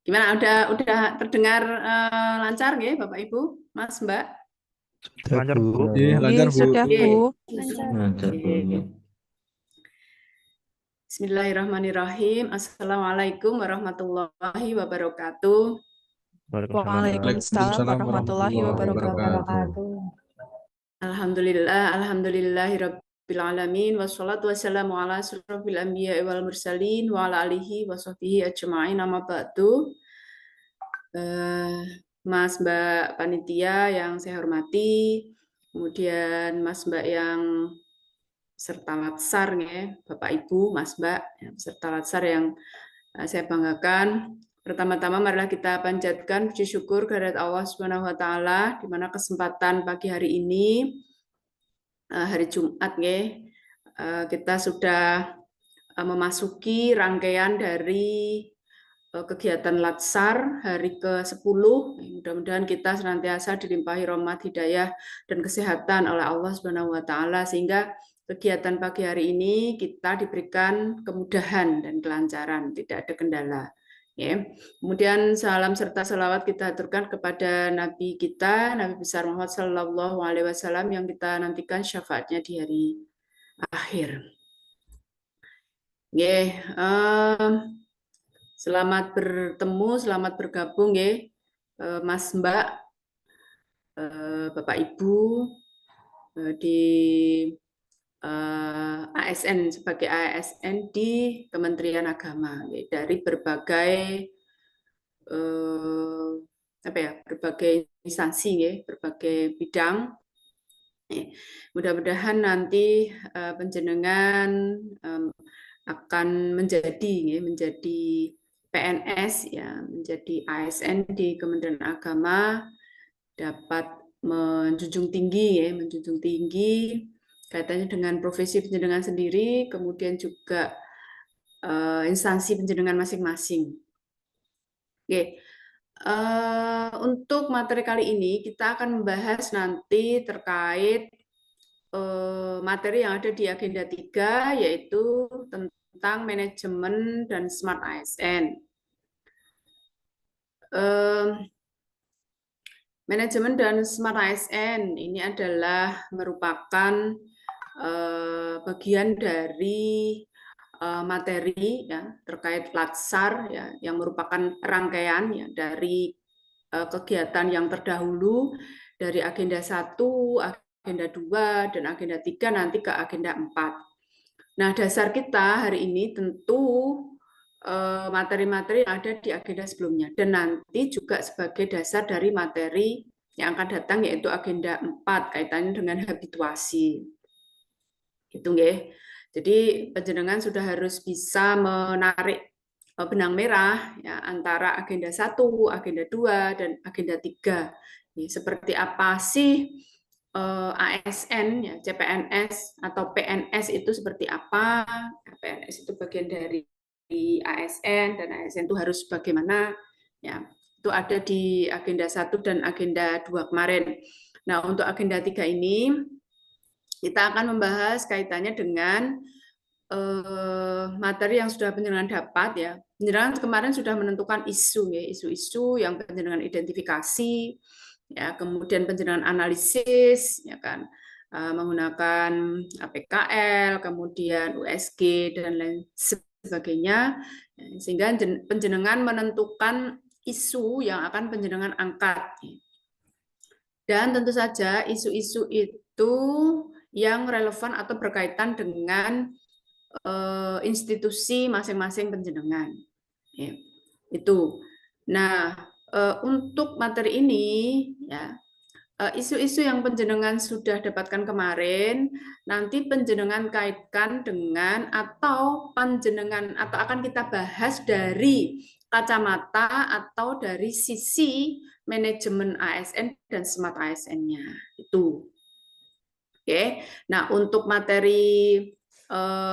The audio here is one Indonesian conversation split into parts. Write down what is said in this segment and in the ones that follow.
Gimana? Udah terdengar lancar nggih, Bapak Ibu, Mas, Mbak? Lancar, Bu. Lancar, Bu. Sudah, Bu. Lancar, Bu. Bismillahirrahmanirrahim. Assalamualaikum warahmatullahi wabarakatuh. Waalaikumsalam warahmatullahi wabarakatuh. Alhamdulillahirabbil alamin wassalatu wassalamu ala asyrofil anbiya'i wal mursalin wa ala alihi washabbihi ajma'in amma ba'du. Mas Mbak panitia yang saya hormati, kemudian Mas Mbak yang serta latsar ya, Bapak Ibu, Mas Mbak serta latsar yang saya banggakan. Pertama-tama marilah kita panjatkan puji syukur kehadirat Allah Subhanahu wa taala di mana kesempatan pagi hari ini hari Jumat ya, kita sudah memasuki rangkaian dari kegiatan Latsar hari ke-10. Mudah-mudahan kita senantiasa dilimpahi rahmat, hidayah, dan kesehatan oleh Allah Subhanahu wa taala sehingga kegiatan pagi hari ini kita diberikan kemudahan dan kelancaran, tidak ada kendala. Ya. Kemudian salam serta selawat kita aturkan kepada Nabi kita, Nabi besar Muhammad Sallallahu Alaihi Wasallam yang kita nantikan syafaatnya di hari akhir. Selamat bertemu, selamat bergabung ya, Mas Mbak, Bapak Ibu di ASN sebagai ASN di Kementerian Agama ya, dari berbagai berbagai instansi ya, berbagai bidang. Mudah-mudahan nanti panjenengan akan menjadi PNS ya, menjadi ASN di Kementerian Agama, dapat menjunjung tinggi kaitannya dengan profesi panjenengan sendiri, kemudian juga instansi panjenengan masing-masing. Oke. Untuk materi kali ini kita akan membahas nanti terkait materi yang ada di agenda 3 yaitu tentang manajemen dan smart ASN. Manajemen dan smart ASN ini adalah merupakan bagian dari materi ya terkait Latsar ya yang merupakan rangkaian ya dari kegiatan yang terdahulu dari agenda 1, agenda 2 dan agenda 3 nanti ke agenda 4. Nah, dasar kita hari ini tentu materi-materi yang ada di agenda sebelumnya dan nanti juga sebagai dasar dari materi yang akan datang yaitu agenda 4 kaitannya dengan habituasi. Gitu nggih. Jadi panjenengan sudah harus bisa menarik benang merah ya antara agenda 1, agenda 2 dan agenda 3. Seperti apa sih ASN ya, CPNS atau PNS itu seperti apa? PNS itu bagian dari ASN dan ASN itu harus bagaimana ya, itu ada di agenda 1 dan agenda 2 kemarin. Nah, untuk agenda 3 ini kita akan membahas kaitannya dengan materi yang sudah panjenengan dapat ya. Panjenengan kemarin sudah menentukan isu ya, isu-isu yang panjenengan identifikasi ya, kemudian panjenengan analisis ya kan. Menggunakan APKL, kemudian USG dan lain sebagainya, sehingga panjenengan menentukan isu yang akan panjenengan angkat. Dan tentu saja isu-isu itu yang relevan atau berkaitan dengan institusi masing-masing panjenengan. Ya, itu. Nah, untuk materi ini ya, isu-isu yang panjenengan sudah dapatkan kemarin nanti panjenengan kaitkan dengan atau akan kita bahas dari kacamata atau dari sisi manajemen ASN dan smart ASN-nya itu. Oke. Nah, untuk materi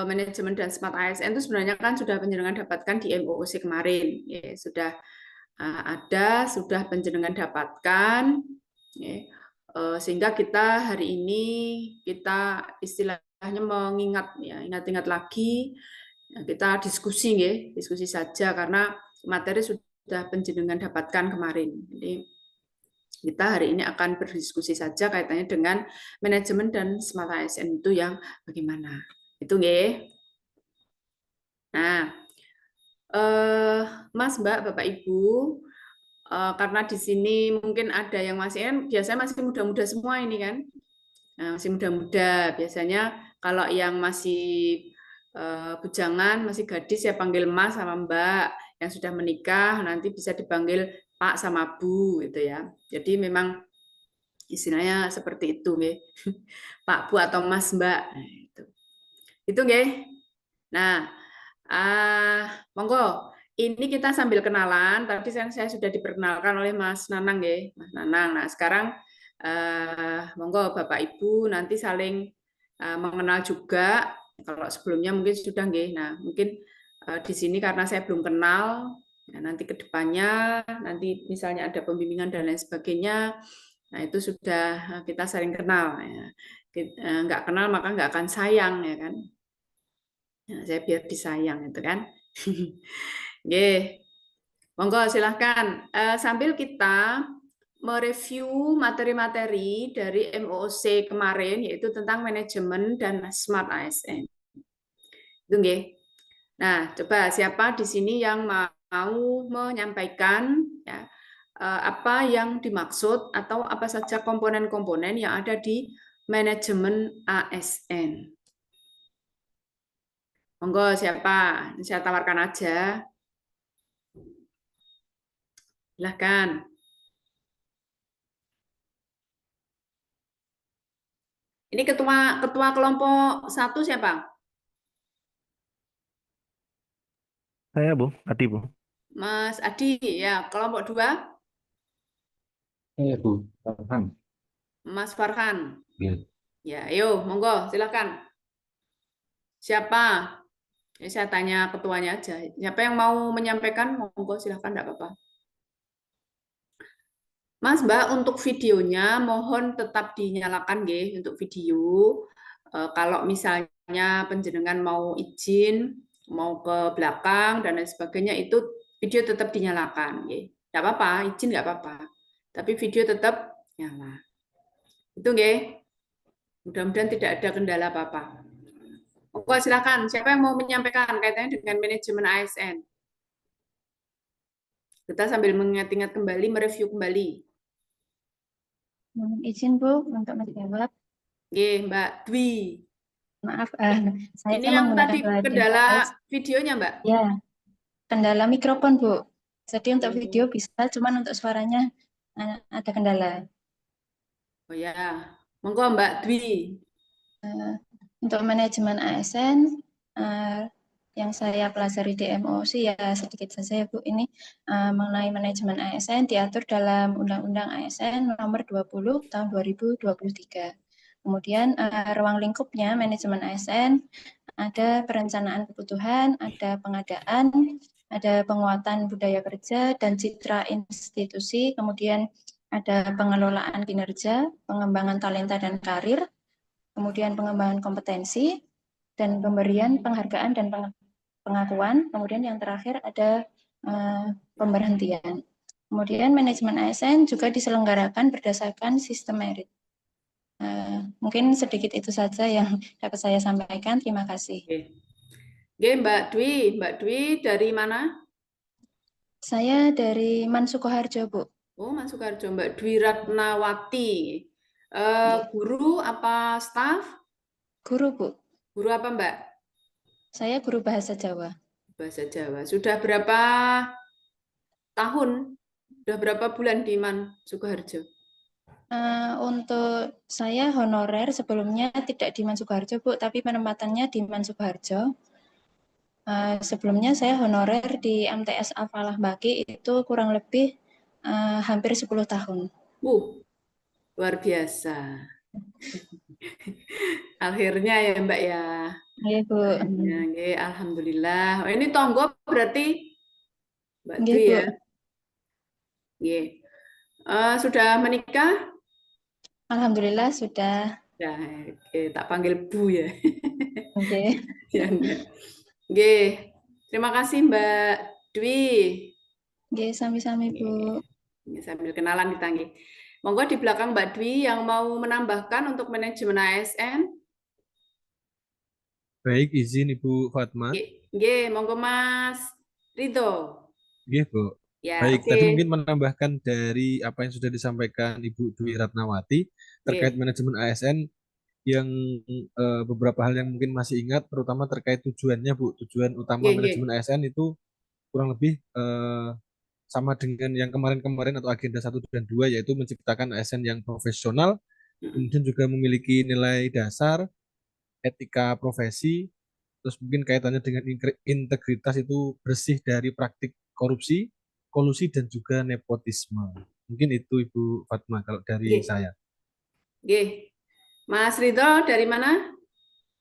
manajemen dan smart ASN itu sebenarnya kan sudah panjenengan dapatkan di MOOC kemarin ya, sudah ada, sudah panjenengan dapatkan ya. Sehingga kita hari ini kita istilahnya mengingat ya, ingat-ingat lagi ya, kita diskusi ya, diskusi saja karena materi sudah sudah penjenengan dapatkan kemarin. Jadi kita hari ini akan berdiskusi saja kaitannya dengan manajemen dan Smart ASN itu yang bagaimana. Itu nggih. Nah, Mas, Mbak, Bapak, Ibu, karena di sini mungkin ada yang masih kan biasanya masih muda-muda semua ini kan. Nah, masih muda-muda. Biasanya kalau yang masih bujangan, masih gadis ya panggil Mas sama Mbak. Yang sudah menikah nanti bisa dipanggil Pak sama Bu gitu ya. Jadi memang istilahnya seperti itu nggih. Pak, Bu atau Mas, Mbak. Nah, itu. Itu nggih. Nah, monggo. Ini kita sambil kenalan, tapi saya sudah diperkenalkan oleh Mas Nanang nggih, Mas Nanang. Nah, sekarang monggo Bapak Ibu nanti saling mengenal juga. Kalau sebelumnya mungkin sudah nggih. Nah, mungkin di sini karena saya belum kenal, ya, nanti ke depannya nanti misalnya ada pembimbingan dan lain sebagainya. Nah, itu sudah kita saling kenal ya. Nggak kenal maka nggak akan sayang ya kan. Nah, saya biar disayang itu kan. Oke, monggo silahkan. Sambil kita mereview materi-materi dari MOOC kemarin, yaitu tentang manajemen dan Smart ASN. Itu nggih. Nah, coba siapa di sini yang mau menyampaikan ya, apa yang dimaksud atau apa saja komponen-komponen yang ada di manajemen ASN. Monggo siapa? Saya tawarkan aja. Silahkan. Ini ketua kelompok 1 siapa? Saya, Bu. Adi, Bu. Mas Adi, ya. Kelompok 2, Iya, Bu. Farhan. Mas Farhan. Iya. Ya, ayo, monggo, silakan. Siapa? Ini saya tanya ketuanya aja. Siapa yang mau menyampaikan? Monggo, silakan, enggak apa-apa. Mas, Mbak, untuk videonya mohon tetap dinyalakan, nggih, untuk video. Kalau misalnya penjenengan mau izin, mau ke belakang dan lain sebagainya, itu video tetap dinyalakan, nggih. Enggak apa-apa, izin enggak apa-apa. Tapi video tetap nyala. Itu nggih. Mudah-mudahan tidak ada kendala apa-apa. Monggo silakan. Siapa yang mau menyampaikan kaitannya dengan manajemen ASN? Kita sambil mengingat-ingat kembali, mereview kembali. Izin Bu untuk menjawab. Nggih, Mbak Dwi. Maaf, saya Ini yang menggunakan tadi kendala videonya, Mbak? Ya, kendala mikrofon Bu. Jadi untuk Oh. video bisa, cuman untuk suaranya ada kendala. Oh ya, monggo Mbak Dwi. Untuk manajemen ASN yang saya pelajari di MOOC ya sedikit saja ya Bu. Ini mengenai manajemen ASN diatur dalam Undang-Undang ASN nomor 20 tahun 2023. Kemudian ruang lingkupnya manajemen ASN ada perencanaan kebutuhan, ada pengadaan, ada penguatan budaya kerja dan citra institusi, kemudian ada pengelolaan kinerja, pengembangan talenta dan karir, kemudian pengembangan kompetensi, dan pemberian penghargaan dan pengakuan, kemudian yang terakhir ada pemberhentian. Kemudian manajemen ASN juga diselenggarakan berdasarkan sistem merit. Mungkin sedikit itu saja yang dapat saya sampaikan. Terima kasih. Oke, Mbak Dwi dari mana? Saya dari Mansukoharjo, Bu. Oh, Mansukoharjo, Mbak Dwi Ratnawati. Guru apa staf? Guru, Bu. Guru apa, Mbak? Saya guru bahasa Jawa. Bahasa Jawa. Sudah berapa tahun? Sudah berapa bulan di Mansukoharjo? Untuk saya honorer sebelumnya tidak di Mansukoharjo, Bu, tapi penempatannya di Mansukoharjo. Sebelumnya saya honorer di MTS Al-Falah Baki itu kurang lebih hampir 10 tahun. Luar biasa. Akhirnya ya Mbak ya. Iya, Bu. Ya, alhamdulillah. Ini tonggo berarti Mbak Iya, Dwi Bu. ya. Iya. Sudah menikah? Alhamdulillah sudah. Ya, tak panggil Bu ya. Oke. Ya, Oke. Terima kasih Mbak Dwi. Nggih, sami-sami Bu. Ini sambil kenalan kita nggih. Monggo di belakang Mbak Dwi yang mau menambahkan untuk manajemen ASN. Baik, izin Ibu Fatma. Nggih, monggo Mas Ridho. Nggih, Bu. Ya, Baik, oke. tadi mungkin menambahkan dari apa yang sudah disampaikan Ibu Dwi Ratnawati terkait manajemen ASN yang beberapa hal yang mungkin masih ingat, terutama terkait tujuannya, Bu. Tujuan utama manajemen ASN itu kurang lebih sama dengan yang kemarin-kemarin atau agenda 1 dan 2, yaitu menciptakan ASN yang profesional, kemudian juga memiliki nilai dasar, etika profesi, terus mungkin kaitannya dengan integritas itu bersih dari praktik korupsi, kolusi, dan juga nepotisme. Mungkin itu Ibu Fatma kalau dari saya. Oke. Mas Ridho dari mana?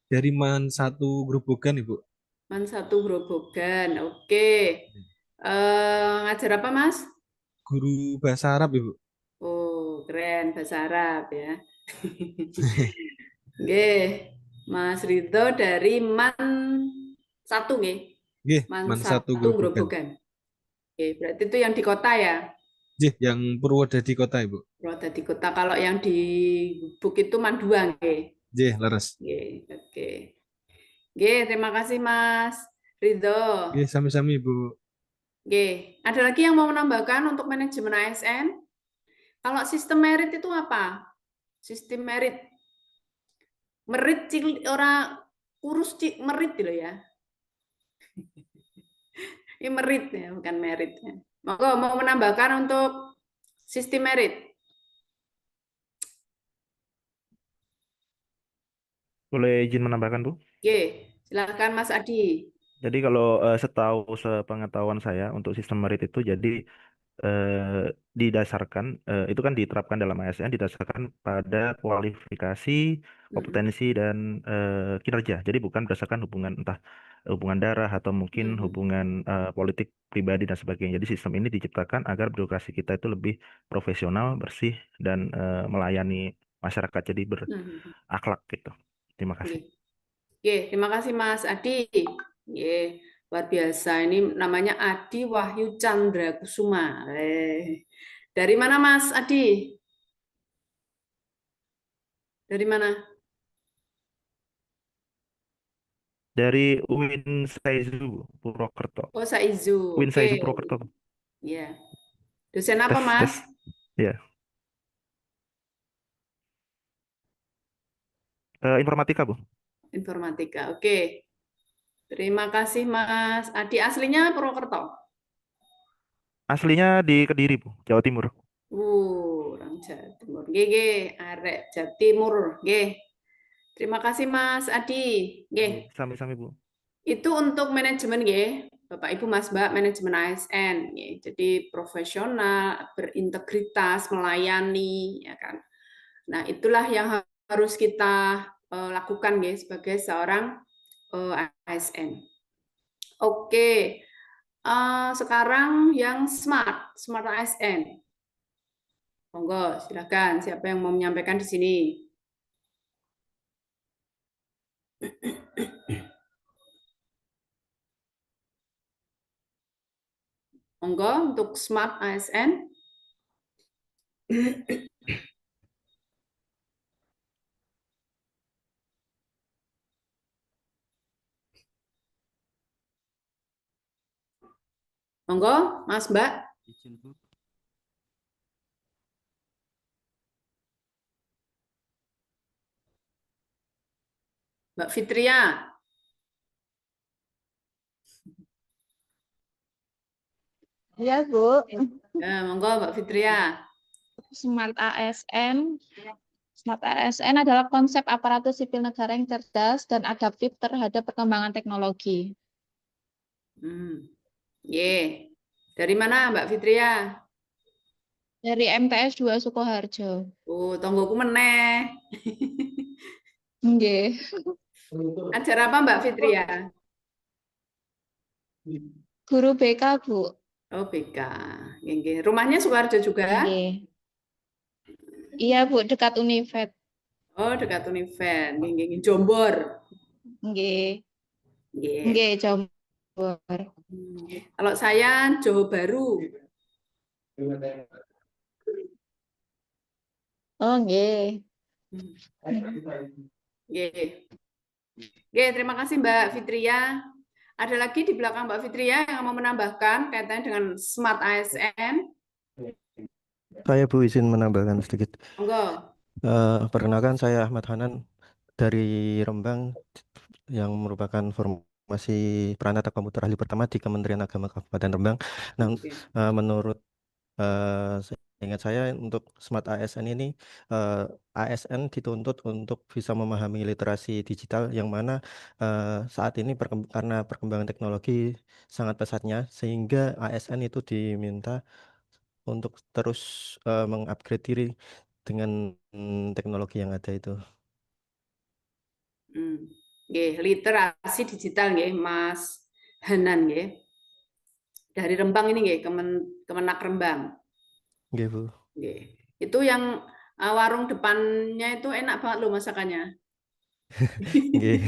Dari Man 1 Grobogan, Ibu. Man 1 Grobogan, oke. Ngajar apa Mas? Guru bahasa Arab, Ibu. Oh, keren, bahasa Arab ya. Oke, Mas Ridho dari Man 1 nggih. Nggih, Man 1 1 Grobogan. Oke, berarti itu yang di kota ya? Nggih, yang Purwodadi kota, Ibu. Purwodadi kota. Kalau yang di Bukit itu Man 2 nggih. Nggih, leres. Oke. Oke, terima kasih Mas Ridho. Nggih, sami-sami Ibu. Oke, ada lagi yang mau menambahkan untuk manajemen ASN? Kalau sistem merit itu apa? Sistem merit. Merit orang kurus merit loh ya. Ini merit ya, bukan merit ya. Mau menambahkan untuk sistem merit? Boleh izin menambahkan, Bu? Oke, silakan Mas Adi. Jadi kalau setahu sepengetahuan saya untuk sistem merit itu jadi didasarkan itu kan diterapkan dalam ASN didasarkan pada kualifikasi, kompetensi dan kinerja. Jadi bukan berdasarkan hubungan entah hubungan darah atau mungkin hubungan politik pribadi dan sebagainya. Jadi sistem ini diciptakan agar birokrasi kita itu lebih profesional, bersih dan melayani masyarakat. Jadi berakhlak gitu. Terima kasih. Oke, terima kasih Mas Adi. Luar biasa. Ini namanya Adi Wahyu Chandra Kusuma. Dari mana Mas Adi? Dari mana? Dari UIN Saizu Purwokerto. Oh, Saizu. UIN Saizu Purwokerto. Iya. Dosen apa, Mas? Ya. Informatika, Bu. Informatika. Oke. Terima kasih, Mas Adi. Aslinya Purwokerto? Aslinya di Kediri, Bu, Jawa Timur. Orang Jawa Timur. GG, arek Jawa Timur. Terima kasih, Mas Adi. Sami-sami, Bu. Itu untuk manajemen, Bapak Ibu Mas Mbak, manajemen ASN. Jadi profesional, berintegritas, melayani, ya kan. Nah, itulah yang harus kita lakukan, sebagai seorang ASN. Oke. Sekarang yang smart ASN. Monggo, silakan. Siapa yang mau menyampaikan di sini? Monggo untuk smart ASN. Monggo, Mas Mbak. Mbak Fitria. Ya, Bu. Ya, monggo Mbak Fitria. Smart ASN adalah konsep aparatur sipil negara yang cerdas dan adaptif terhadap perkembangan teknologi. Dari mana Mbak Fitria? Dari MTS 2 Sukoharjo. Oh, tonggoku meneh. Nggih. Ajar apa Mbak Fitria? Guru BK, Bu. Oh, BK. Rumahnya Sukoharjo juga? Nggih. Iya, Bu, dekat Univet. Oh, dekat Univet. Jombor. Nggih. Nggih, Jombor. Kalau saya Johor Baru. Oh, nggih. Oke. Oke, terima kasih Mbak Fitria. Ada lagi di belakang Mbak Fitria yang mau menambahkan kaitannya dengan Smart ASN? Saya Bu izin menambahkan sedikit. Monggo. Perkenalkan saya Ahmad Hanan dari Rembang yang merupakan formasi Pranata Komputer Ahli pertama di Kementerian Agama Kabupaten Rembang. Nah, Oke. menurut ingat saya untuk Smart ASN ini ASN dituntut untuk bisa memahami literasi digital yang mana saat ini karena perkembangan teknologi sangat pesatnya sehingga ASN itu diminta untuk terus mengupgrade diri dengan teknologi yang ada itu. Nggih, literasi digital nggih, Mas Hanan nggih. Dari Rembang ini nggih, Kemenak Rembang. Nggih, Bu. Nggih. Itu yang warung depannya itu enak banget loh masakannya. Nggih.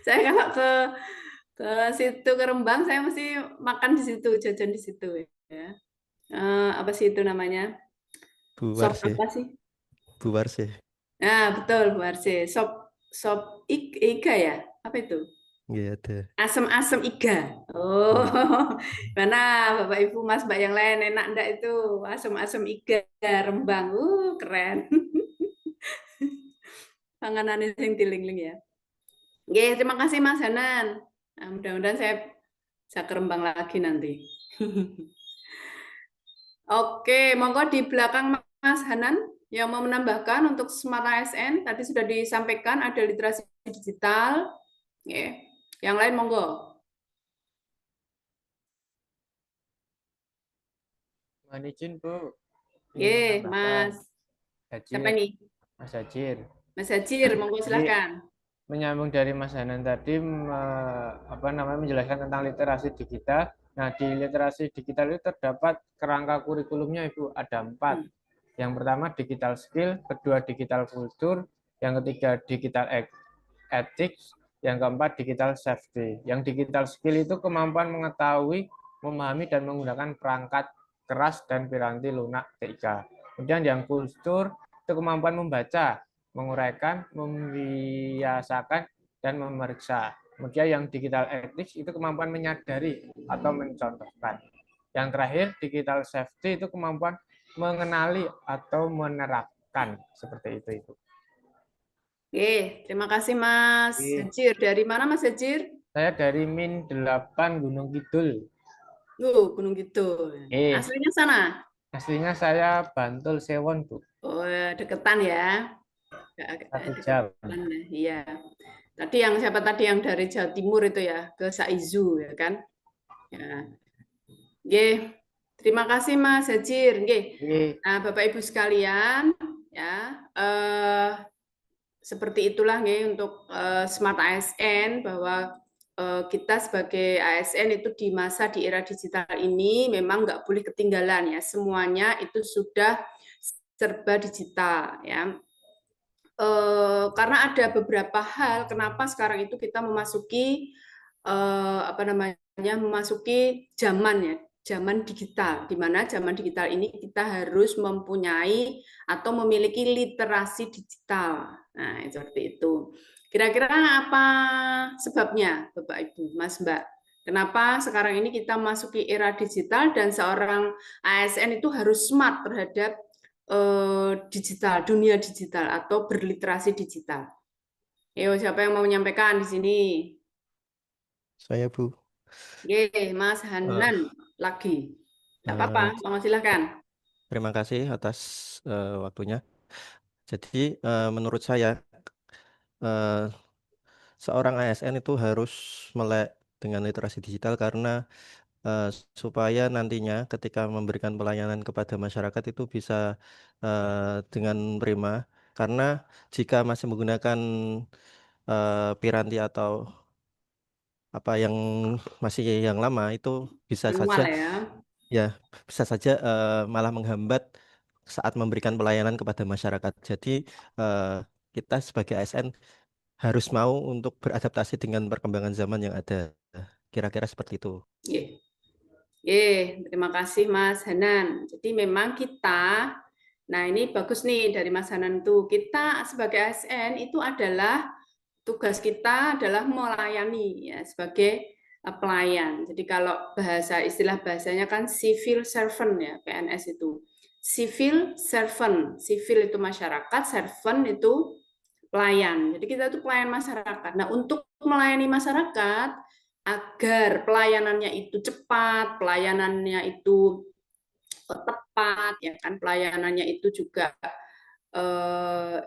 Saya kalau ke situ ke Rembang saya mesti makan di situ, jajan di situ ya. Apa sih itu namanya? Bu Sop Warse. apa sih? Bu Warse. Nah, betul Bu Arse. Sop iga ya? Apa itu? Nggih ada. Asam-asam iga. Oh, mana Bapak Ibu Mas Mbak yang lain enak enggak itu asam-asam iga Rembang. Keren. Panganan yang tiling-ling ya. Oke, terima kasih Mas Hanan. Nah, mudah-mudahan saya bisa ke Rembang lagi nanti. Oke, monggo di belakang Mas Hanan yang mau menambahkan untuk Smart ASN tadi sudah disampaikan ada literasi digital. Oke. Yang lain monggo. Mohon izin Bu. Oke, Menambahkan. Mas. Siapa Hajir. ini? Mas Hajir. Mas Hajir, monggo silakan. Menyambung dari Mas Hanan tadi menjelaskan tentang literasi digital. Nah, di literasi digital itu terdapat kerangka kurikulumnya Ibu ada 4. Yang pertama digital skill, kedua digital kultur, yang ketiga digital ethics, yang keempat digital safety. Yang digital skill itu kemampuan mengetahui, memahami dan menggunakan perangkat keras dan piranti lunak TIK. Kemudian yang kultur itu kemampuan membaca, menguraikan, membiasakan, dan memeriksa. Kemudian yang digital ethics itu kemampuan menyadari atau mencontohkan. Yang terakhir digital safety itu kemampuan mengenali atau menerapkan seperti itu. Oke, terima kasih Mas Hajir. Dari mana Mas Hajir? Saya dari Min 8 Gunung Kidul. Gunung Kidul. Aslinya sana? Aslinya saya Bantul Sewon, Bu. Oh, deketan ya. 1 jam. Iya. Tadi yang siapa tadi yang dari Jawa Timur itu ya, ke Saizu ya kan? Ya. Oke. Terima kasih Mas Hajir. Oke. Nah, Bapak Ibu sekalian, ya, seperti itulah nggih untuk Smart ASN bahwa kita sebagai ASN itu di masa di era digital ini memang nggak boleh ketinggalan ya, semuanya itu sudah serba digital ya. Karena ada beberapa hal kenapa sekarang itu kita memasuki memasuki zaman ya, zaman digital, di mana zaman digital ini kita harus mempunyai atau memiliki literasi digital. Nah, seperti itu. Kira-kira apa sebabnya, Bapak Ibu, Mas Mbak? Kenapa sekarang ini kita masuki era digital dan seorang ASN itu harus smart terhadap digital, dunia digital atau berliterasi digital. Yo, siapa yang mau menyampaikan di sini? Saya, Bu. Oke, Mas Hanan lagi. Tidak apa-apa, monggo silakan. Terima kasih atas waktunya. Jadi menurut saya seorang ASN itu harus melek dengan literasi digital karena supaya nantinya ketika memberikan pelayanan kepada masyarakat itu bisa dengan prima. Karena jika masih menggunakan piranti atau apa yang masih yang lama itu bisa saja bisa saja malah menghambat saat memberikan pelayanan kepada masyarakat. Jadi kita sebagai ASN harus mau untuk beradaptasi dengan perkembangan zaman yang ada. Kira-kira seperti itu. Terima kasih Mas Hanan. Jadi memang kita, nah ini bagus nih dari Mas Hanan tuh, kita sebagai ASN itu adalah tugas kita adalah melayani ya sebagai pelayan. Jadi kalau istilah bahasanya kan civil servant ya, PNS itu. Civil servant, civil itu masyarakat, servant itu pelayan. Jadi kita itu pelayan masyarakat. Nah, untuk melayani masyarakat agar pelayanannya itu cepat, pelayanannya itu tepat, ya kan, pelayanannya itu juga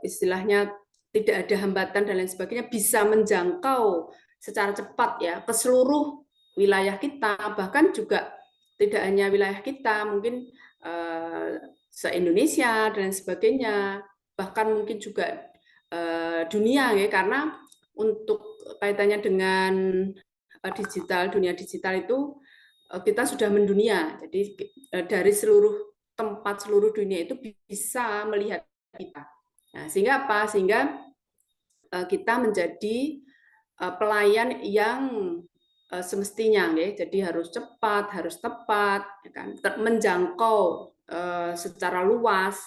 istilahnya tidak ada hambatan dan lain sebagainya, bisa menjangkau secara cepat ya ke seluruh wilayah kita, bahkan juga tidak hanya wilayah kita, mungkin se-Indonesia dan sebagainya, bahkan mungkin juga dunia ya, karena untuk kaitannya dengan digital, dunia digital itu kita sudah mendunia. Jadi dari seluruh tempat seluruh dunia itu bisa melihat kita. Nah, sehingga apa? Sehingga kita menjadi pelayan yang semestinya, ya. Jadi harus cepat, harus tepat, ya kan? Menjangkau secara luas,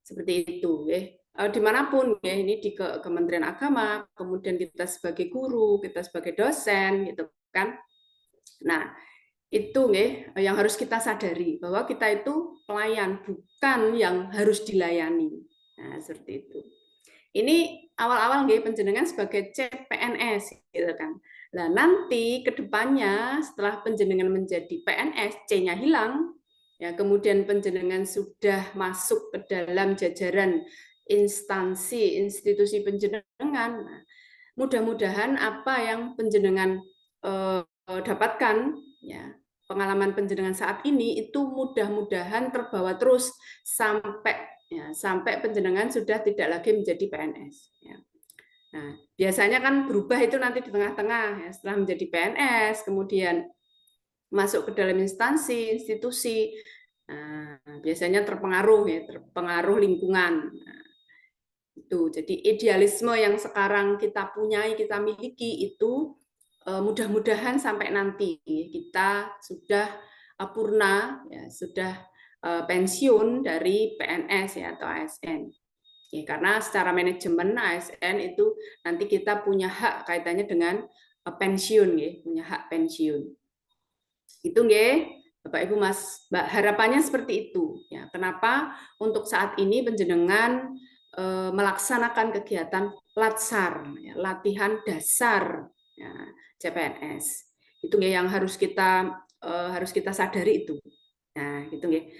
seperti itu, ya. Dimanapun, ya, ini di Kementerian Agama, kemudian kita sebagai guru, kita sebagai dosen, gitu kan. Nah, itu yang harus kita sadari bahwa kita itu pelayan, bukan yang harus dilayani. Nah, seperti itu. Ini awal-awal penjenengan sebagai CPNS gitu kan. Nah, nanti ke depannya setelah penjenengan menjadi PNS, C-nya hilang, ya, kemudian penjenengan sudah masuk ke dalam jajaran instansi institusi penjenengan. Nah, mudah-mudahan apa yang penjenengan dapatkan, ya, pengalaman penjenengan saat ini itu mudah-mudahan terbawa terus sampai penjenengan sudah tidak lagi menjadi PNS. Ya. Nah, biasanya kan berubah itu nanti di tengah-tengah, ya, setelah menjadi PNS, kemudian masuk ke dalam instansi, institusi, biasanya terpengaruh lingkungan. Nah, itu. Jadi idealisme yang sekarang kita punyai, kita miliki itu mudah-mudahan sampai nanti kita sudah purna, ya, sudah pensiun dari PNS ya, atau ASN. Ya, karena secara manajemen ASN itu nanti kita punya hak kaitannya dengan pensiun, ya, punya hak pensiun. Itu Bapak Ibu Mas, Mbak, harapannya seperti itu. Ya, kenapa untuk saat ini penjenengan melaksanakan kegiatan latsar, ya, latihan dasar, ya, CPNS. Itu yang harus kita sadari itu. Nah, gitu nggih.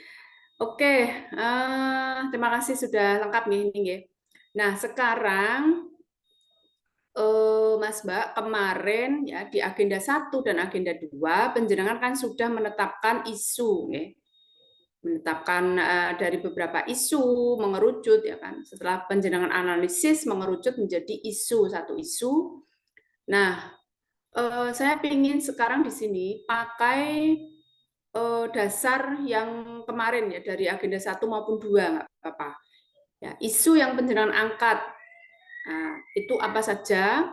Oke, terima kasih sudah lengkap nih. Nah, sekarang Mas Mbak, kemarin ya di agenda 1 dan agenda 2 penjenengan kan sudah menetapkan isu, menetapkan dari beberapa isu mengerucut, ya kan. Setelah penjenengan analisis mengerucut menjadi satu isu. Nah, saya ingin sekarang di sini pakai dasar yang kemarin ya, dari agenda 1 maupun 2, nggak apa-apa. Ya, isu yang penjenengan angkat, nah, itu apa saja?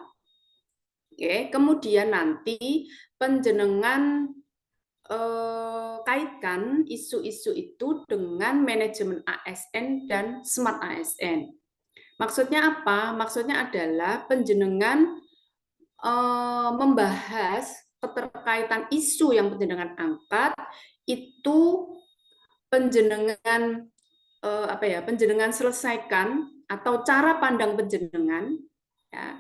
Oke, kemudian nanti penjenengan kaitkan isu-isu itu dengan manajemen ASN dan smart ASN. Maksudnya apa? Maksudnya adalah penjenengan membahas keterkaitan isu yang penjenengan angkat itu penjenengan penjenengan selesaikan atau cara pandang penjenengan, ya,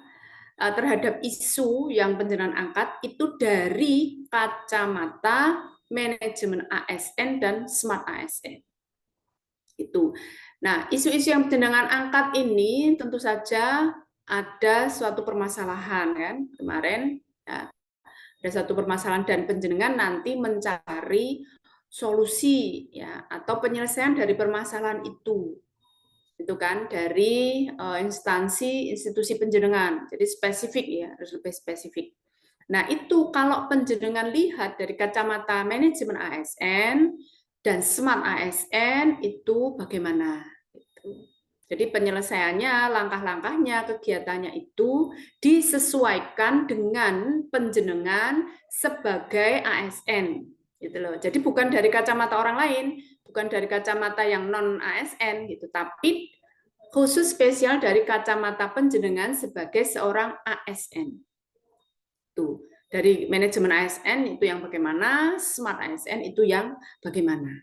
terhadap isu yang penjenengan angkat itu dari kacamata manajemen ASN dan smart ASN. Itu. Nah, isu-isu yang penjenengan angkat ini tentu saja ada suatu permasalahan, kan, kemarin ya, ada satu permasalahan dan penjenengan nanti mencari solusi, ya, atau penyelesaian dari permasalahan itu kan, dari instansi institusi penjenengan. Jadi spesifik, ya, harus lebih spesifik. Nah, itu kalau penjenengan lihat dari kacamata manajemen ASN dan smart ASN itu bagaimana? Jadi penyelesaiannya, langkah-langkahnya, kegiatannya itu disesuaikan dengan penjenengan sebagai ASN. Gitu loh. Jadi bukan dari kacamata orang lain, bukan dari kacamata yang non ASN gitu, tapi khusus spesial dari kacamata penjenengan sebagai seorang ASN. Tuh, dari manajemen ASN itu yang bagaimana, smart ASN itu yang bagaimana.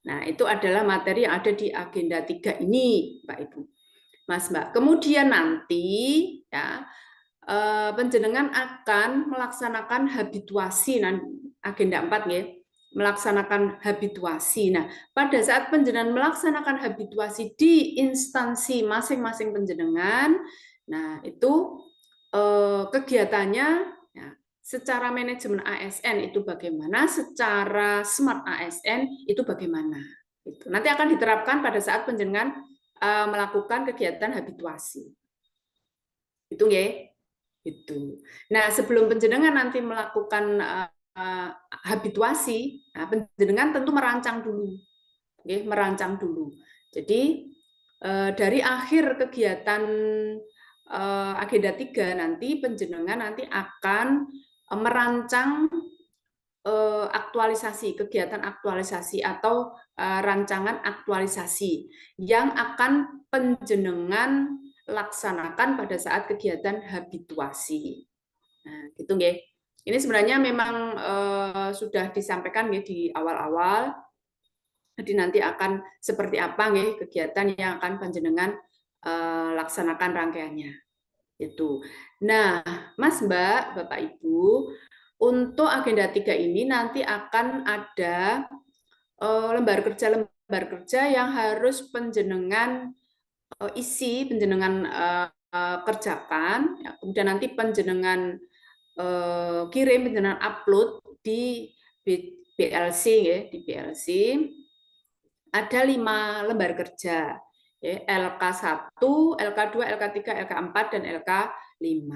Nah, itu adalah materi yang ada di agenda 3 ini, Pak Ibu. Mas Mbak. Kemudian nanti ya penjenengan akan melaksanakan habituasi agenda 4 ya, melaksanakan habituasi. Nah, pada saat penjenengan melaksanakan habituasi di instansi masing-masing penjenengan, nah itu kegiatannya ya, secara manajemen ASN itu bagaimana, secara smart ASN itu bagaimana. Itu nanti akan diterapkan pada saat penjenengan melakukan kegiatan habituasi. Itu ya. Itu. Nah, sebelum penjenengan nanti melakukan habituasi, nah, penjenengan tentu merancang dulu. Oke, merancang dulu. Jadi dari akhir kegiatan agenda 3 nanti penjenengan nanti akan merancang aktualisasi, kegiatan aktualisasi atau rancangan aktualisasi yang akan penjenengan laksanakan pada saat kegiatan habituasi. Nah, gitu nggih. Ini sebenarnya memang sudah disampaikan nggih di awal-awal. Jadi nanti akan seperti apa nggih kegiatan yang akan panjenengan laksanakan rangkaiannya. Itu. Nah, Mas Mbak, Bapak Ibu, untuk agenda 3 ini nanti akan ada lembar kerja yang harus penjenengan isi, penjenengan kerjakan, ya, kemudian nanti penjenengan kirim, penjenengan upload di BLC ya, di BLC ada 5 lembar kerja, ya, LK1, LK2, LK3, LK4 dan LK5.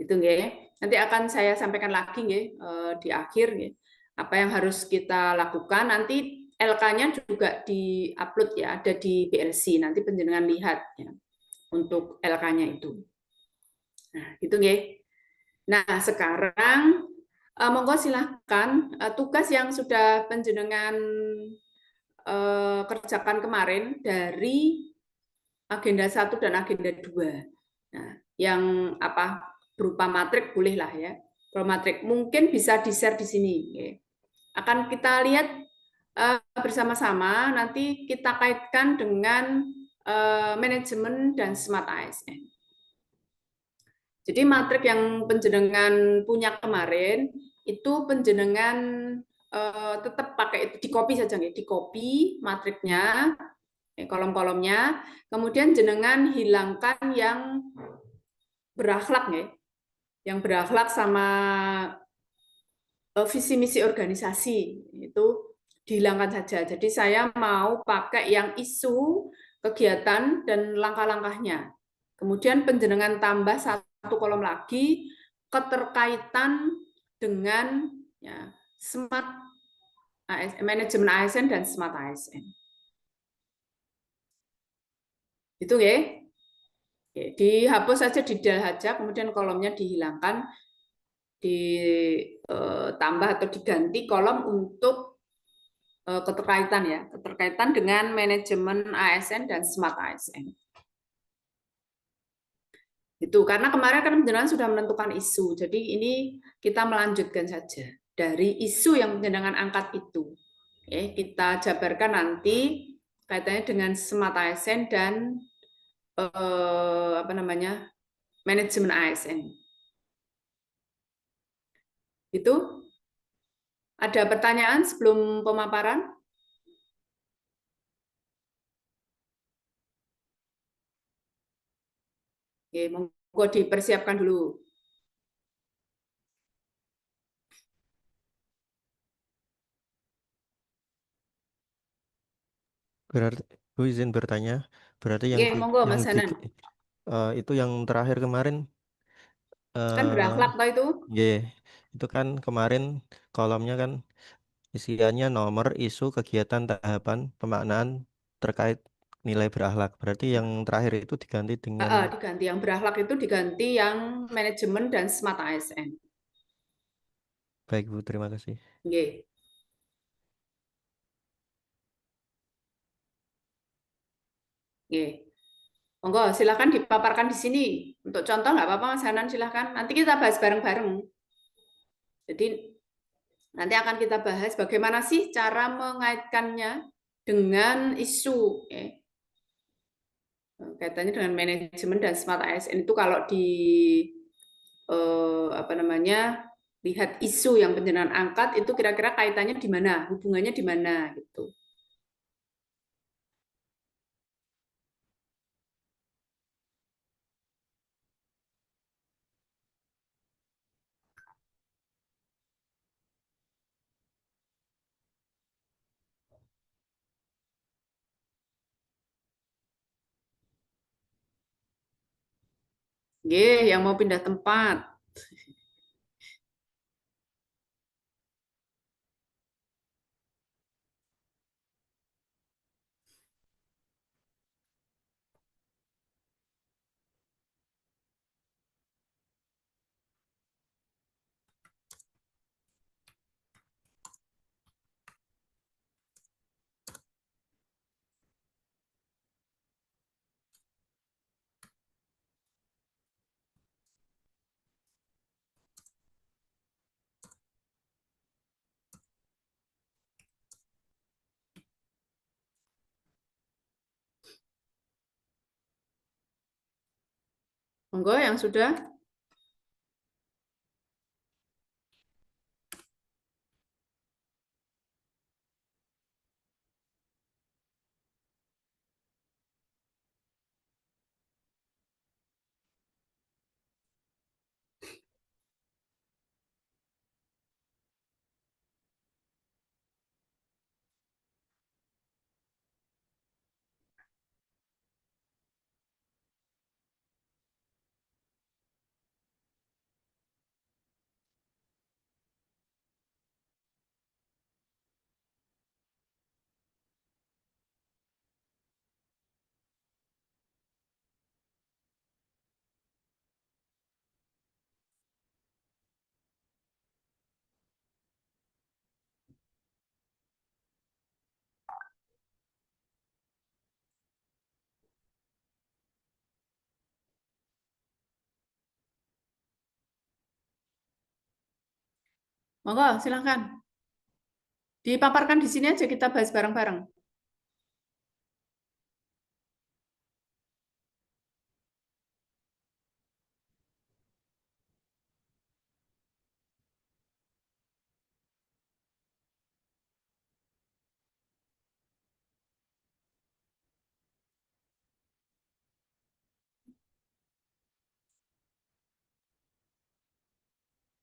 Itu nggih. Nanti akan saya sampaikan lagi nggih di akhir nggih. Apa yang harus kita lakukan nanti LK-nya juga di-upload ya, ada di BLC. Nanti penjenengan lihat ya untuk LK-nya itu. Nah, gitu nggih. Nah, sekarang monggo silahkan tugas yang sudah penjenengan kerjakan kemarin dari agenda 1 dan agenda 2. Nah, yang apa berupa matrik bolehlah ya. Kalau matrik mungkin bisa di-share di sini. Akan kita lihat bersama-sama, nanti kita kaitkan dengan manajemen dan smart ASN. Jadi matrik yang penjenengan punya kemarin, itu penjenengan tetap pakai itu, di-copy saja, di-copy matriknya, kolom-kolomnya, kemudian jenengan hilangkan yang berakhlak ya, yang berakhlak sama visi misi organisasi itu dihilangkan saja. Jadi saya mau pakai yang isu, kegiatan dan langkah-langkahnya. Kemudian penjenengan tambah 1 kolom lagi keterkaitan dengan ya, smart ASN, manajemen ASN dan smart ASN. Itu ya. Dihapus saja, didel saja, kemudian kolomnya dihilangkan, ditambah atau diganti kolom untuk keterkaitan ya, keterkaitan dengan manajemen ASN dan smart ASN. Itu karena kemarin kan penjenengan sudah menentukan isu, jadi ini kita melanjutkan saja dari isu yang penjenengan angkat itu. Ya, kita jabarkan nanti kaitannya dengan smart ASN dan apa namanya manajemen ASN. Itu ada pertanyaan sebelum pemaparan? Oke, monggo dipersiapkan dulu. Berarti Bu izin bertanya, berarti yang Oke, monggo Mas Hanan. itu yang terakhir kemarin Kan berakhlak toh itu? itu kan kemarin kolomnya kan isiannya nomor, isu, kegiatan, tahapan, pemaknaan terkait nilai berakhlak. Berarti yang terakhir itu diganti dengan Diganti yang berakhlak itu diganti yang manajemen dan smart ASN. baik Bu, terima kasih. Oke. Nggih. Monggo silakan dipaparkan di sini. Untuk contoh nggak apa-apa Mas Hanan, silakan. Nanti kita bahas bareng-bareng. Jadi nanti akan kita bahas bagaimana sih cara mengaitkannya dengan isu kaitannya dengan manajemen dan smart ASN itu kalau di apa namanya lihat isu yang penjenengan angkat itu kira-kira kaitannya di mana, hubungannya di mana gitu. Nggih, yang mau pindah tempat. Monggo yang sudah. Monggo, silakan. Dipaparkan di sini aja kita bahas bareng-bareng.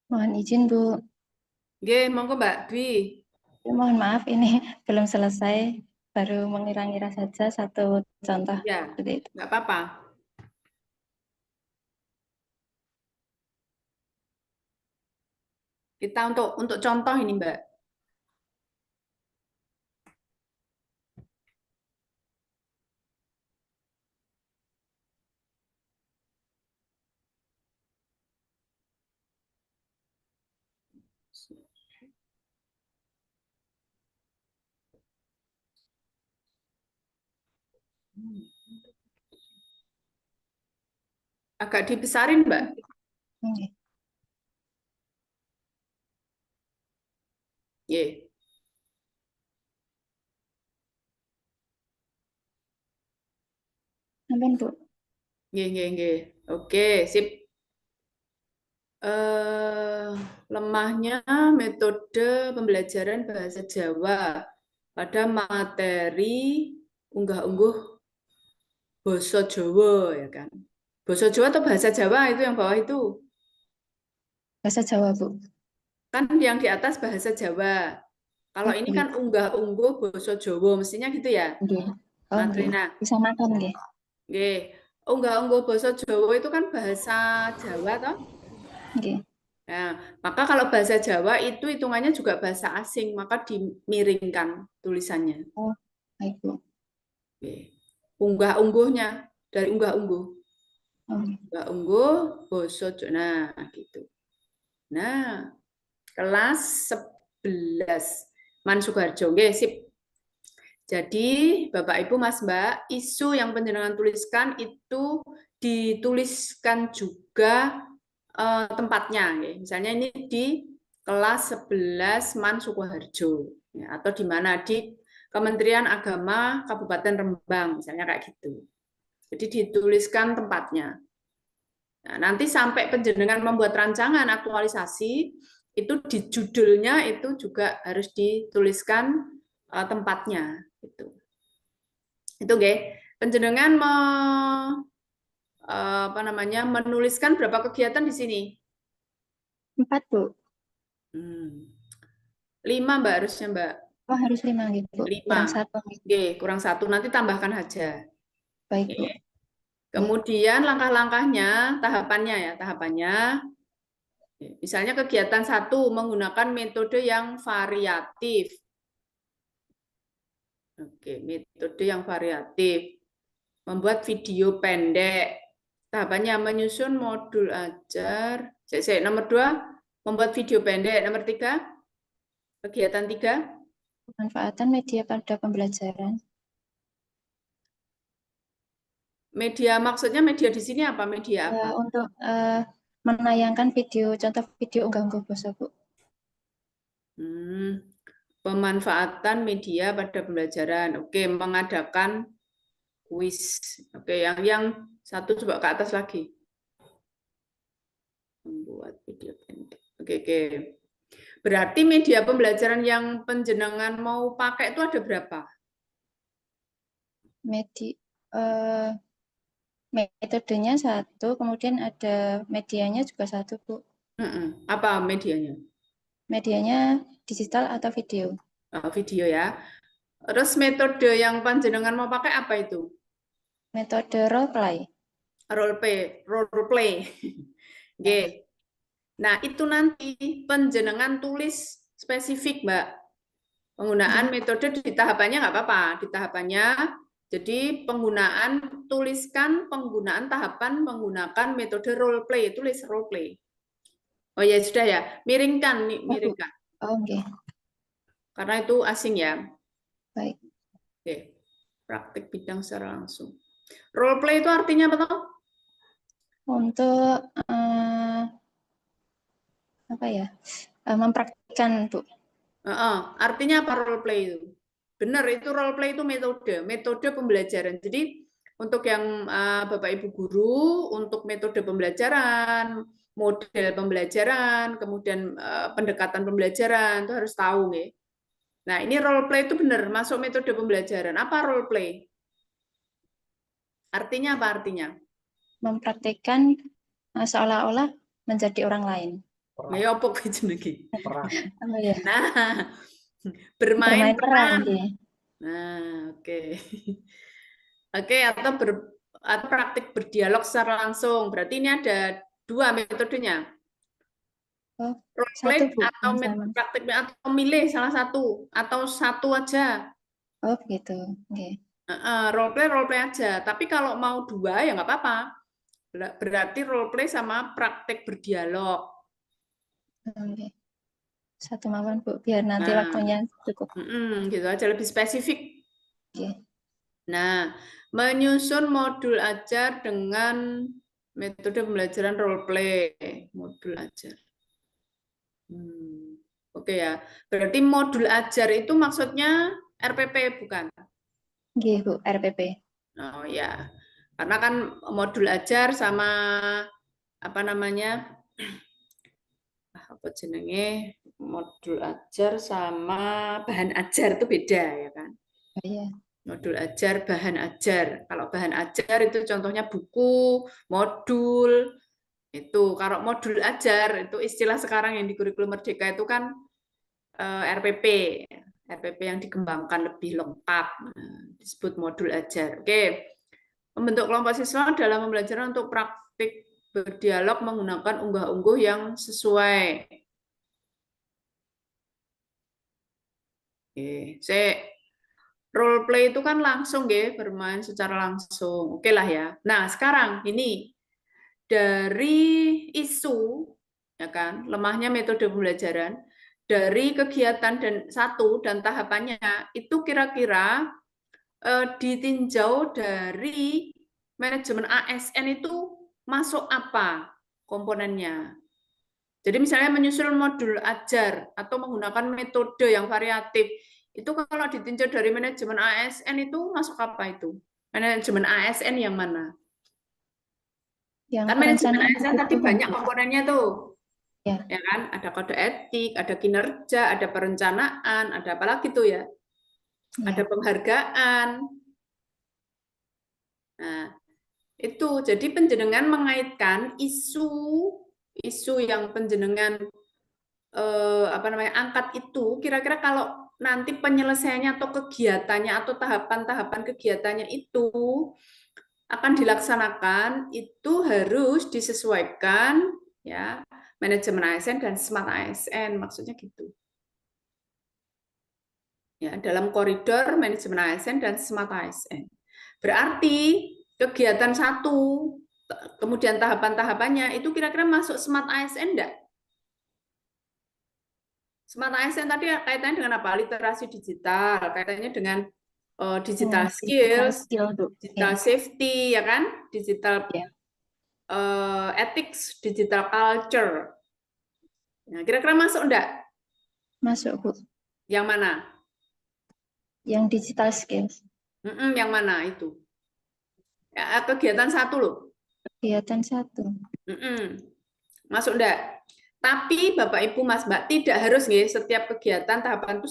Mohon izin, Bu. Nggih, monggo Mbak Dwi. Mohon maaf, ini belum selesai. Baru mengira-ngira saja satu contoh. Ya, Seperti itu. nggak apa-apa. Kita untuk contoh ini, Mbak. Agak dibesarin, Mbak. Oke. Nggih. Ampun, Bu. Nggih. Oke, sip. Lemahnya metode pembelajaran bahasa Jawa pada materi unggah-ungguh basa Jawa, ya kan? Basa Jawa atau bahasa Jawa itu yang bawah itu? Bahasa Jawa, Bu. Kan yang di atas bahasa Jawa. Kalau ini kan unggah-ungguh basa Jawa, mestinya gitu ya? Nggih. Oh, nggih. Matrina. Bisa makan, nggih. Nggih. Unggah-ungguh basa Jawa itu kan bahasa Jawa toh? Nggih. Nah, maka kalau bahasa Jawa itu hitungannya juga bahasa asing, maka dimiringkan tulisannya. Oh, baik, Bu. Oke. Unggah-ungguhnya dari unggah-ungguh. Oh. Unggah-ungguh basa Jawa. Nah, gitu. Nah, kelas 11 Man Sugarjo. Nggih, sip. Jadi, Bapak, Ibu, Mas, Mbak, isu yang panjenengan tuliskan itu dituliskan juga tempatnya. Ya. Misalnya ini di kelas 11 Man Sukoharjo, ya, atau di mana di Kementerian Agama Kabupaten Rembang, misalnya kayak gitu. Jadi dituliskan tempatnya. Nah, nanti sampai panjenengan membuat rancangan aktualisasi, itu di judulnya itu juga harus dituliskan tempatnya. Itu nggih. Panjenengan menuliskan berapa kegiatan di sini? 4, Bu. 5, Mbak, harusnya, Mbak. Oh, harus 5 gitu. 5. Kurang 1. Oke, kurang 1. Nanti tambahkan aja. Baik, Bu. Kemudian langkah-langkahnya, tahapannya. Misalnya kegiatan 1 menggunakan metode yang variatif. Oke, metode yang variatif. Membuat video pendek. Tahapannya menyusun modul ajar. Nomor 2, membuat video pendek. Nomor 3, kegiatan 3. Pemanfaatan media pada pembelajaran. Media, maksudnya media di sini apa? Media apa? Untuk menayangkan video, contoh video unggah-ungguh bahasa, Bu. Pemanfaatan media pada pembelajaran. Oke, mengadakan kuis. Oke, yang satu coba ke atas lagi. Membuat video pendek. Oke. Berarti media pembelajaran yang panjenengan mau pakai itu ada berapa? Metodenya 1, kemudian ada medianya juga 1, Bu. Apa medianya? Medianya digital atau video? Video ya. Terus metode yang panjenengan mau pakai apa itu? Metode role play. Role play. Oke. Nah, itu nanti panjenengan tulis spesifik, Mbak. Penggunaan metode di tahapannya nggak apa-apa. Di tahapannya, jadi tuliskan penggunaan tahapan menggunakan metode role play. Tulis role play. Oh ya, sudah ya. Miringkan. Oh, oke. Karena itu asing ya. Baik. Oke. Praktik bidang secara langsung. Role play itu artinya apa toh? Untuk mempraktikkan, Bu. Artinya apa role play itu? Benar, itu role play itu metode pembelajaran. Jadi untuk yang Bapak Ibu guru, untuk metode pembelajaran, model pembelajaran, kemudian pendekatan pembelajaran itu harus tahu, ya. Nah, ini role play itu benar masuk metode pembelajaran. Apa role play? Artinya apa artinya? Mempraktikkan seolah-olah menjadi orang lain. Ya apa jenenge? Ya. Nah, bermain peran. Nah, oke. Oke, atau praktik berdialog secara langsung. Berarti ini ada 2 metodenya. Role play atau praktik atau milih salah satu atau satu aja. Oh, gitu. Oke. Role play aja. Tapi kalau mau 2 ya nggak apa-apa. Berarti role play sama praktik berdialog. Oke. Satu mawon, Bu, biar nanti waktunya cukup. Gitu aja, lebih spesifik. Oke. Nah, menyusun modul ajar dengan metode pembelajaran role play. Modul ajar. Oke ya. Berarti modul ajar itu maksudnya RPP bukan? Iya, Bu, RPP. Oh ya. Karena kan modul ajar sama apa namanya? Apa jenenge? Modul ajar sama bahan ajar itu beda ya kan? Iya. Modul ajar, bahan ajar. Kalau bahan ajar itu contohnya buku, modul. Itu kalau modul ajar itu istilah sekarang yang di kurikulum Merdeka itu kan RPP. RPP yang dikembangkan lebih lengkap. Disebut modul ajar. Oke. Membentuk kelompok siswa dalam pembelajaran untuk praktik berdialog menggunakan unggah-ungguh yang sesuai. Oke, role play itu kan langsung ya, bermain secara langsung. Oke lah ya. Nah, sekarang ini dari isu ya kan, lemahnya metode pembelajaran, dari kegiatan dan tahapannya itu kira-kira ditinjau dari manajemen ASN itu masuk apa komponennya. Jadi misalnya menyusun modul ajar atau menggunakan metode yang variatif, itu kalau ditinjau dari manajemen ASN itu masuk apa itu? Manajemen ASN yang mana? Yang Kan manajemen perencanaan ASN tadi kebutuhan. banyak komponennya tuh. Ya. Ya kan? Ada kode etik, ada kinerja, ada perencanaan, ada apa lagi tuh ya? Ada penghargaan. Nah, itu jadi penjenengan mengaitkan isu yang penjenengan angkat itu kira-kira kalau nanti penyelesaiannya atau kegiatannya atau tahapan-tahapan kegiatannya itu akan dilaksanakan itu harus disesuaikan ya manajemen ASN dan smart ASN maksudnya gitu. Ya, dalam koridor manajemen ASN dan smart ASN. Berarti kegiatan 1 kemudian tahapan-tahapannya itu kira-kira masuk smart ASN enggak? Smart ASN tadi kaitannya dengan apa? Literasi digital, kaitannya dengan digital skills, digital safety, ya kan? Digital ethics, digital culture. Nah, kira-kira masuk enggak? Masuk, Bu. Yang mana? Yang digital skills. Yang mana itu? Ya, kegiatan 1 loh. Kegiatan 1. Masuk enggak? Tapi Bapak Ibu Mas Mbak tidak harus nih setiap kegiatan tahapan itu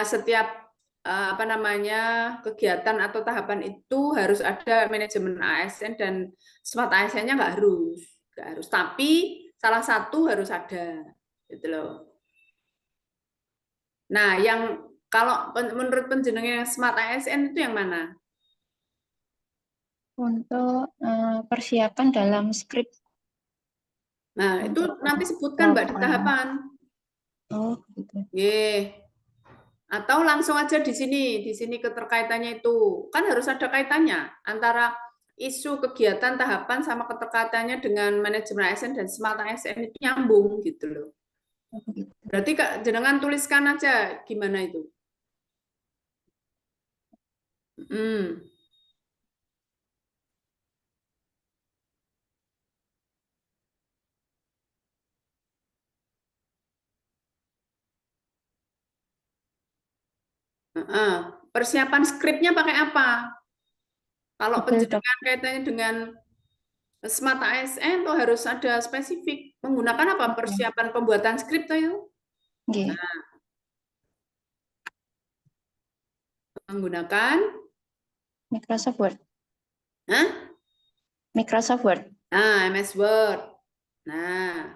setiap kegiatan atau tahapan itu harus ada manajemen ASN dan smart ASN-nya nggak harus. Tapi salah satu harus ada, gitu loh. Nah, yang kalau menurut penjenengan smart ASN itu yang mana? Untuk persiapan dalam skrip. Nah, itu nanti sebutkan Mbak di tahapan. Oh, gitu. Atau langsung aja di sini keterkaitannya itu. Kan harus ada kaitannya antara isu kegiatan tahapan sama keterkaitannya dengan manajemen ASN dan smart ASN itu nyambung gitu loh. Berarti Kak, jenengan tuliskan aja gimana itu. Persiapan skripnya pakai apa? Kalau penjenengan kaitannya dengan smart ASN tuh harus ada spesifik. Menggunakan apa? Persiapan pembuatan skrip tuh itu? Nah, menggunakan Microsoft Word. Hah? Microsoft Word. Nah, MS Word. Nah,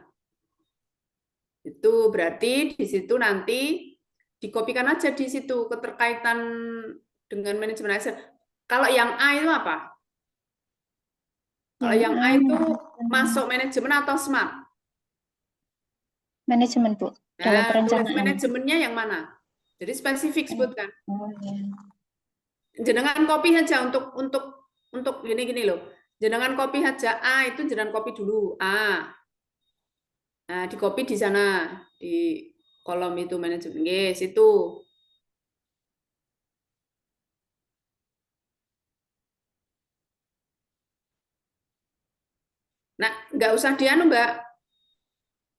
itu berarti di situ nanti dikopikan aja di situ keterkaitan dengan manajemen ASN. Kalau yang A itu apa? Kalau yang A itu masuk manajemen atau smart? Manajemen, Bu. Dalam perencanaan. Manajemennya yang mana? Jadi spesifik sebutkan. Jenengan copy saja untuk gini loh. Jenengan copy saja A itu jenengan copy dulu A. Nah, di copy di sana di kolom itu manajemen. Yes, itu. Nah, nggak usah dianu, Mbak.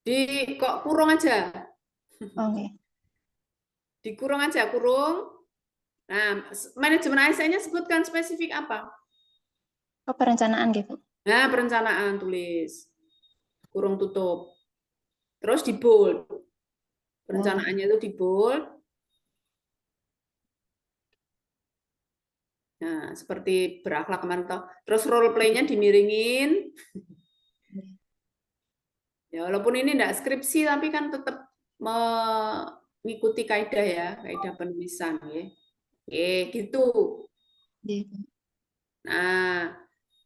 Di kok kurung aja. Oke. Dikurung aja, kurung. Nah, manajemen ASN-nya sebutkan spesifik apa? Oh, perencanaan gitu. Nah, perencanaan tulis. Kurung tutup. Terus di bold. Perencanaannya itu di bold. Nah, seperti berakhlak mantap. Terus role play-nya dimiringin. Ya, walaupun ini enggak skripsi, tapi kan tetap mengikuti kaidah ya, kaidah penulisan. Ya. Gitu. Nah,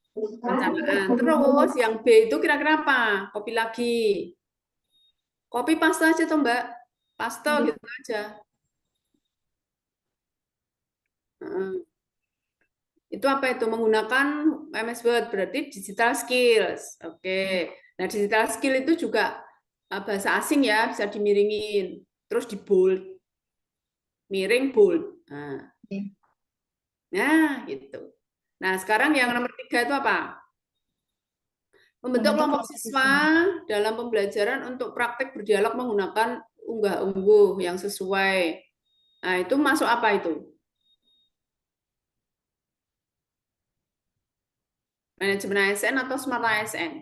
perencanaan. Terus yang B itu kira-kira apa? Copy lagi. Copy paste aja tuh Mbak. Paste gitu aja. Itu apa itu? Menggunakan MS Word berarti digital skills. Oke. Nah, digital skill itu juga bahasa asing ya, bisa dimiringin, terus di bold, miring bold. Nah, gitu. Nah, sekarang yang nomor 3 itu apa? Membentuk kelompok siswa dalam pembelajaran untuk praktek berdialog menggunakan unggah-ungguh yang sesuai. Nah, itu masuk apa itu? Manajemen ASN atau Smart ASN?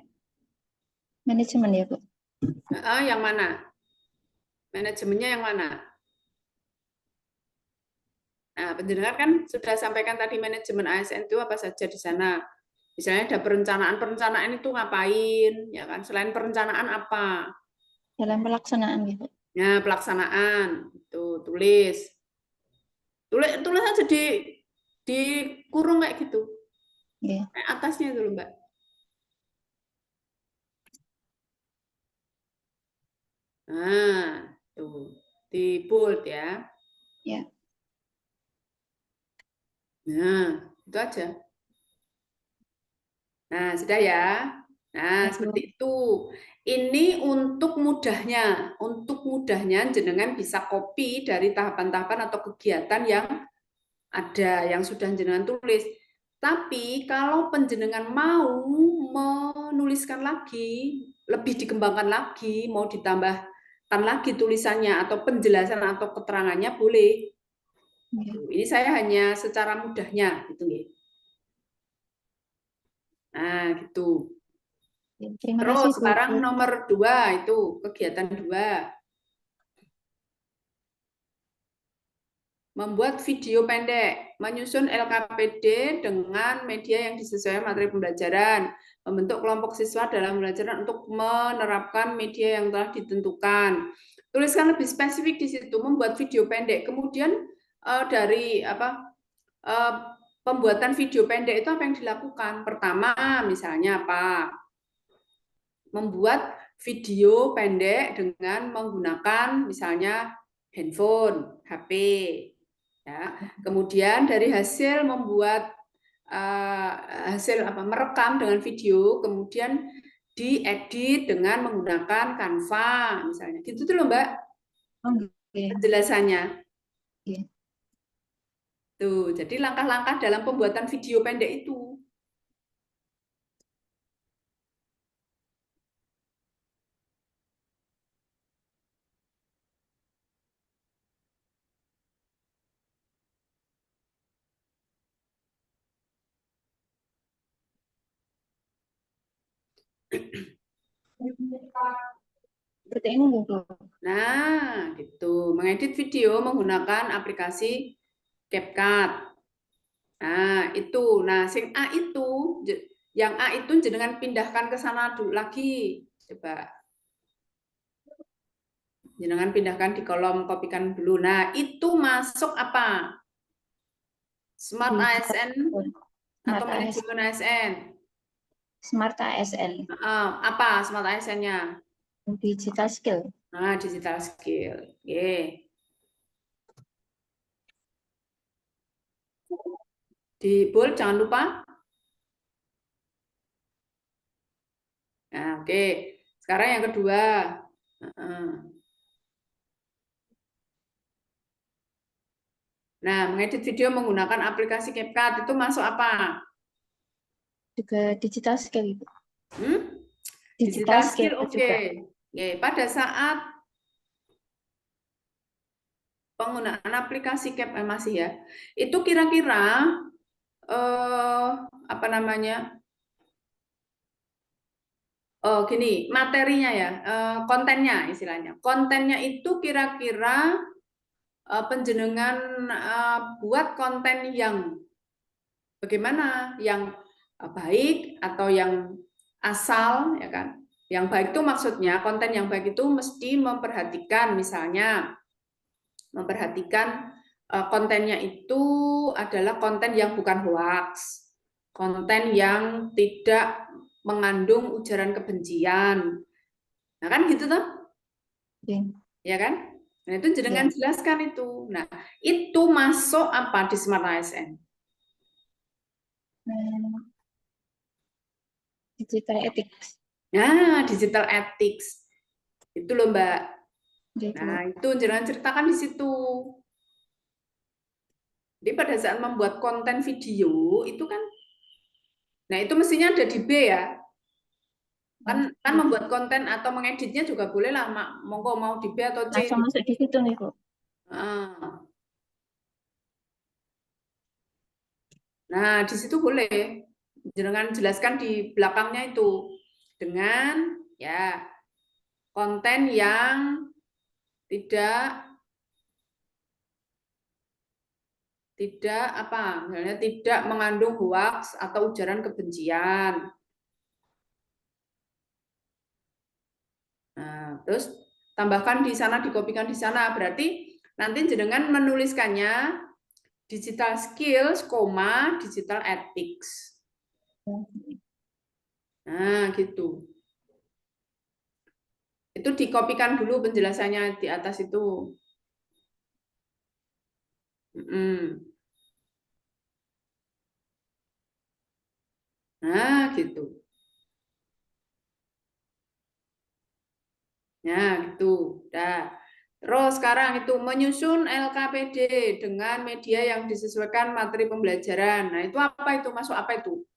Manajemen ya, Bu. Yang mana? Manajemennya yang mana? Nah, penjenengan kan sudah sampaikan tadi manajemen ASN itu apa saja di sana. Misalnya ada perencanaan itu ngapain, ya kan? Selain perencanaan apa? Dalam pelaksanaan gitu. Nah, pelaksanaan itu tulis aja di kurung kayak gitu. Yeah. Kayak atasnya dulu, Mbak. Nah, tuh di bold ya. Ya. Nah, itu aja. Nah, sudah ya. Nah, seperti itu. Ini untuk mudahnya jenengan bisa copy dari tahapan-tahapan atau kegiatan yang ada, yang sudah jenengan tulis. Tapi kalau penjenengan mau menuliskan lagi, lebih dikembangkan lagi, mau ditambahkan lagi tulisannya atau penjelasan atau keterangannya boleh. Ini saya hanya secara mudahnya gitu nih. Nah, gitu. Terus sekarang nomor 2 itu kegiatan 2. Membuat video pendek, menyusun LKPD dengan media yang disesuaikan materi pembelajaran, membentuk kelompok siswa dalam pembelajaran untuk menerapkan media yang telah ditentukan. Tuliskan lebih spesifik di situ, membuat video pendek. Kemudian dari pembuatan video pendek itu apa yang dilakukan? Pertama, misalnya apa? Membuat video pendek dengan menggunakan misalnya handphone, HP. Ya. Kemudian dari hasil membuat merekam dengan video, kemudian diedit dengan menggunakan Canva misalnya. Gitu tuh loh, Mbak. Penjelasannya. Tuh, jadi langkah-langkah dalam pembuatan video pendek itu. Seperti ini gitu. Nah, gitu. Mengedit video menggunakan aplikasi CapCut. Nah, itu. Nah, yang A itu jenengan pindahkan ke sana dulu lagi. Coba. Jenengan pindahkan di kolom kopikan dulu. Nah, itu masuk apa? Smart ASN atau manajemen ASN? Smart ASN. Apa Smart ASN-nya? Digital skill. Nah, digital skill. Oke. Di bold jangan lupa. Nah, oke. Sekarang yang kedua. Nah, mengedit video menggunakan aplikasi CapCut itu masuk apa? Juga digital skill itu. Digital skill, oke. Pada saat penggunaan aplikasi CapCut masih ya, itu kira-kira apa namanya? Oh, gini, materinya ya, kontennya istilahnya. Kontennya itu kira-kira penjenengan buat konten yang bagaimana, yang baik atau yang asal, ya kan? Yang baik itu maksudnya konten yang baik itu mesti memperhatikan, misalnya memperhatikan kontennya itu adalah konten yang bukan hoax, konten yang tidak mengandung ujaran kebencian. Nah, kan gitu toh? Ya kan? Nah, itu jenengan jelaskan itu. Nah, itu masuk apa di Smart ASN? Digital ethics. Nah, digital ethics. Itu loh Mbak. Gitu. Nah, itu jenengan ceritakan di situ. Jadi pada saat membuat konten video itu kan, nah itu mestinya ada di B ya. Kan membuat konten atau mengeditnya juga boleh lah, monggo mau di B atau C. Langsung masuk di situ nih Bu. Nah, di situ boleh. Jangan jelaskan di belakangnya itu dengan ya konten yang tidak apa, misalnya tidak mengandung hoaks atau ujaran kebencian. Nah, terus tambahkan di sana, dikopikan di sana, berarti nanti jenengan menuliskannya digital skills, digital ethics. Nah, gitu. Itu dikopikan dulu penjelasannya di atas itu. Nah, gitu. Nah, gitu. Dah. Terus sekarang itu menyusun LKPD dengan media yang disesuaikan materi pembelajaran. Nah, itu apa itu? Masuk apa itu?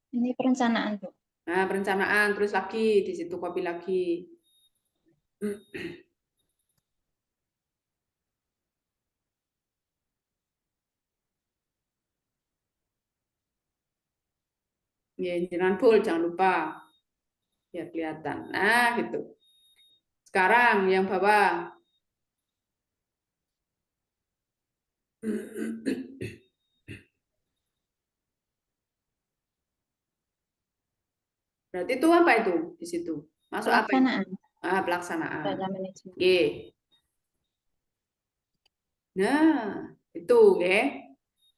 Ini perencanaan, Bu. Nah, perencanaan. Terus lagi, di situ copy lagi. Ya, jangan bold, jangan lupa. Biar kelihatan. Nah, gitu. Sekarang yang bawah. Berarti itu apa itu di situ? Masuk apa itu? Pelaksanaan. Pelaksanaan. Data manajemen. Oke. Nah, itu, oke.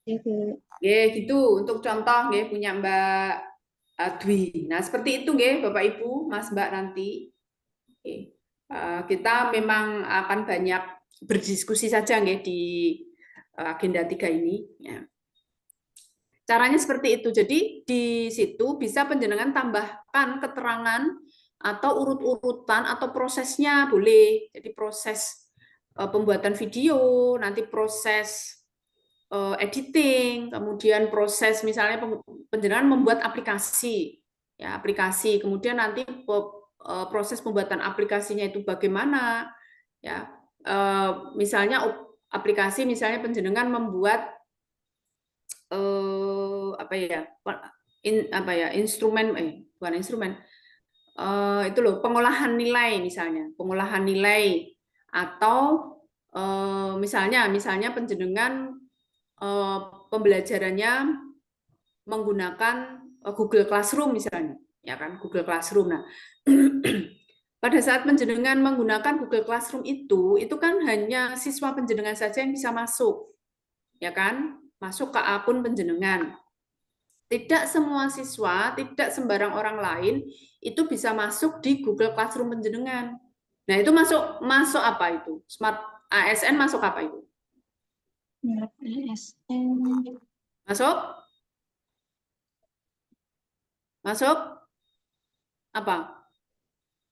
Oke, gitu untuk contoh nggih punya Mbak Dwi. Nah, seperti itu nggih Bapak Ibu, Mas Mbak nanti. Oke. Kita memang akan banyak berdiskusi saja nggih di agenda 3 ini ya. Caranya seperti itu. Jadi di situ bisa penjenengan tambahkan keterangan atau urut-urutan atau prosesnya boleh. Jadi proses pembuatan video, nanti proses editing, kemudian proses misalnya penjenengan membuat aplikasi, ya aplikasi, kemudian nanti proses pembuatan aplikasinya itu bagaimana, ya misalnya aplikasi misalnya penjenengan membuat instrumen bukan instrumen itu loh pengolahan nilai misalnya pengolahan nilai atau misalnya penjenengan pembelajarannya menggunakan Google Classroom misalnya ya kan Google Classroom. Nah pada saat penjenengan menggunakan Google Classroom itu kan hanya siswa penjenengan saja yang bisa masuk ya kan masuk ke akun penjenengan. Tidak semua siswa, tidak sembarang orang lain itu bisa masuk di Google Classroom penjenengan. Nah, itu masuk apa itu? Smart ASN masuk apa itu? Masuk? Masuk? Apa?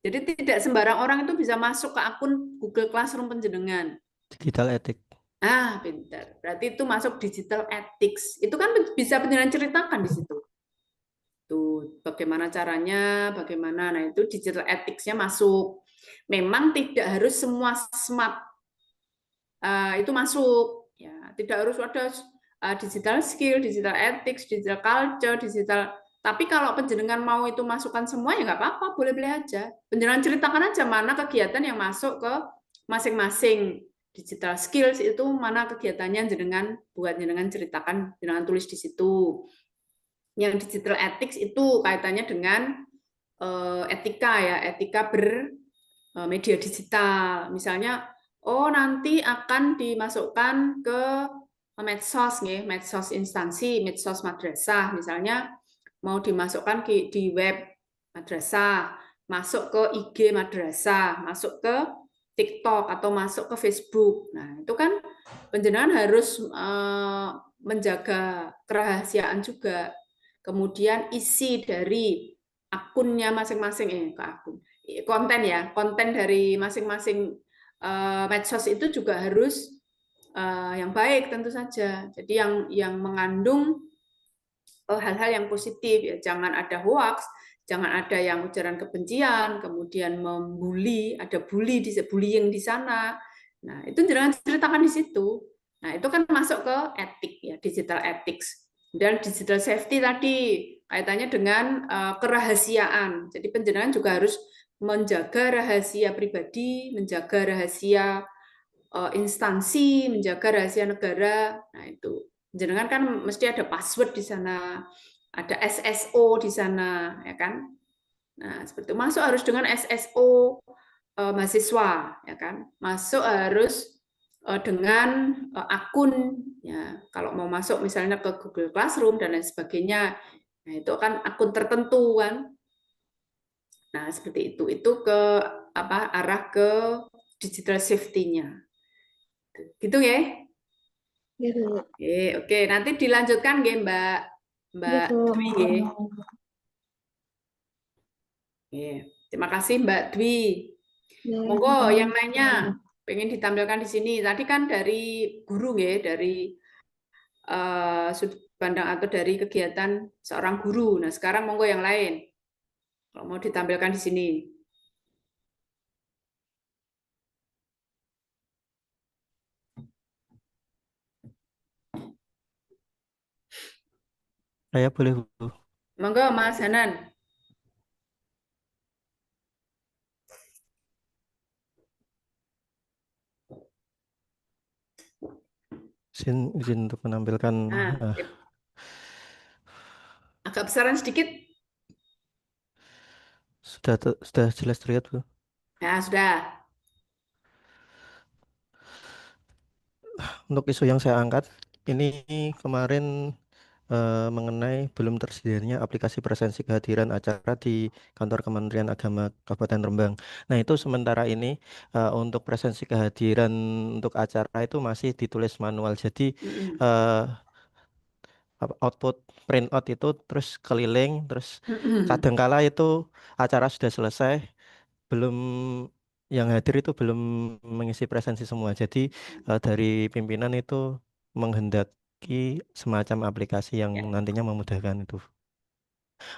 Jadi tidak sembarang orang itu bisa masuk ke akun Google Classroom penjenengan. Digital ethics. Ah, pintar. Berarti itu masuk digital ethics. Itu kan bisa penjenengan ceritakan di situ. Tuh, bagaimana caranya, bagaimana. Nah, itu digital ethics-nya masuk. Memang tidak harus semua smart itu masuk. Ya, tidak harus ada digital skill, digital ethics, digital culture, digital. Tapi kalau penjenengan mau itu masukkan semua ya nggak apa-apa, boleh-boleh aja. Penjenengan ceritakan aja mana kegiatan yang masuk ke masing-masing. Digital skills itu mana kegiatannya jenengan buat jenengan ceritakan, jenengan tulis di situ. Yang digital ethics itu kaitannya dengan etika ya, etika bermedia digital. Misalnya, oh nanti akan dimasukkan ke medsos nih, medsos instansi, medsos madrasah. Misalnya mau dimasukkan di web madrasah, masuk ke IG madrasah, masuk ke TikTok atau masuk ke Facebook. Nah, itu kan penjenengan harus menjaga kerahasiaan juga. Kemudian isi dari akunnya masing-masing ke akun. konten ya, konten dari masing-masing medsos itu juga harus yang baik tentu saja. Jadi yang mengandung hal-hal yang positif ya, jangan ada hoax, jangan ada yang ujaran kebencian, kemudian membuli, ada bullying di sana. Nah, itu jangan ceritakan di situ. Nah, itu kan masuk ke etik ya, digital ethics. Dan digital safety tadi kaitannya dengan kerahasiaan. Jadi penjenengan juga harus menjaga rahasia pribadi, menjaga rahasia instansi, menjaga rahasia negara. Nah, itu. Jenengan kan mesti ada password di sana, ada SSO di sana, ya kan? Nah, seperti itu. Masuk harus dengan SSO mahasiswa, ya kan? Masuk harus dengan akun, ya. Kalau mau masuk misalnya ke Google Classroom dan lain sebagainya, nah itu kan akun tertentu kan. Nah, seperti itu. Itu ke apa? Arah ke digital safety-nya. Gitu ya. Gitu. Oke, nanti dilanjutkan nggih Mbak Gitu. Dwi nggih. Terima kasih Mbak Dwi. Monggo yang lainnya pengen ditampilkan di sini. Tadi kan dari guru nggih, dari sudut pandang atau dari kegiatan seorang guru. Nah, sekarang monggo yang lain. Kalau mau ditampilkan di sini. Saya boleh, Bu. Monggo Mas Hanan. Izin untuk menampilkan agak besaran sedikit. Sudah jelas terlihat, Bu. Ya, sudah. Untuk isu yang saya angkat, ini kemarin mengenai belum tersedianya aplikasi presensi kehadiran acara di kantor Kementerian Agama Kabupaten Rembang. Nah, itu sementara ini untuk presensi kehadiran untuk acara itu masih ditulis manual. Jadi output print out itu terus keliling, terus kadangkala itu acara sudah selesai, belum yang hadir itu belum mengisi presensi semua. Jadi dari pimpinan itu menghendaki semacam aplikasi yang nantinya memudahkan itu.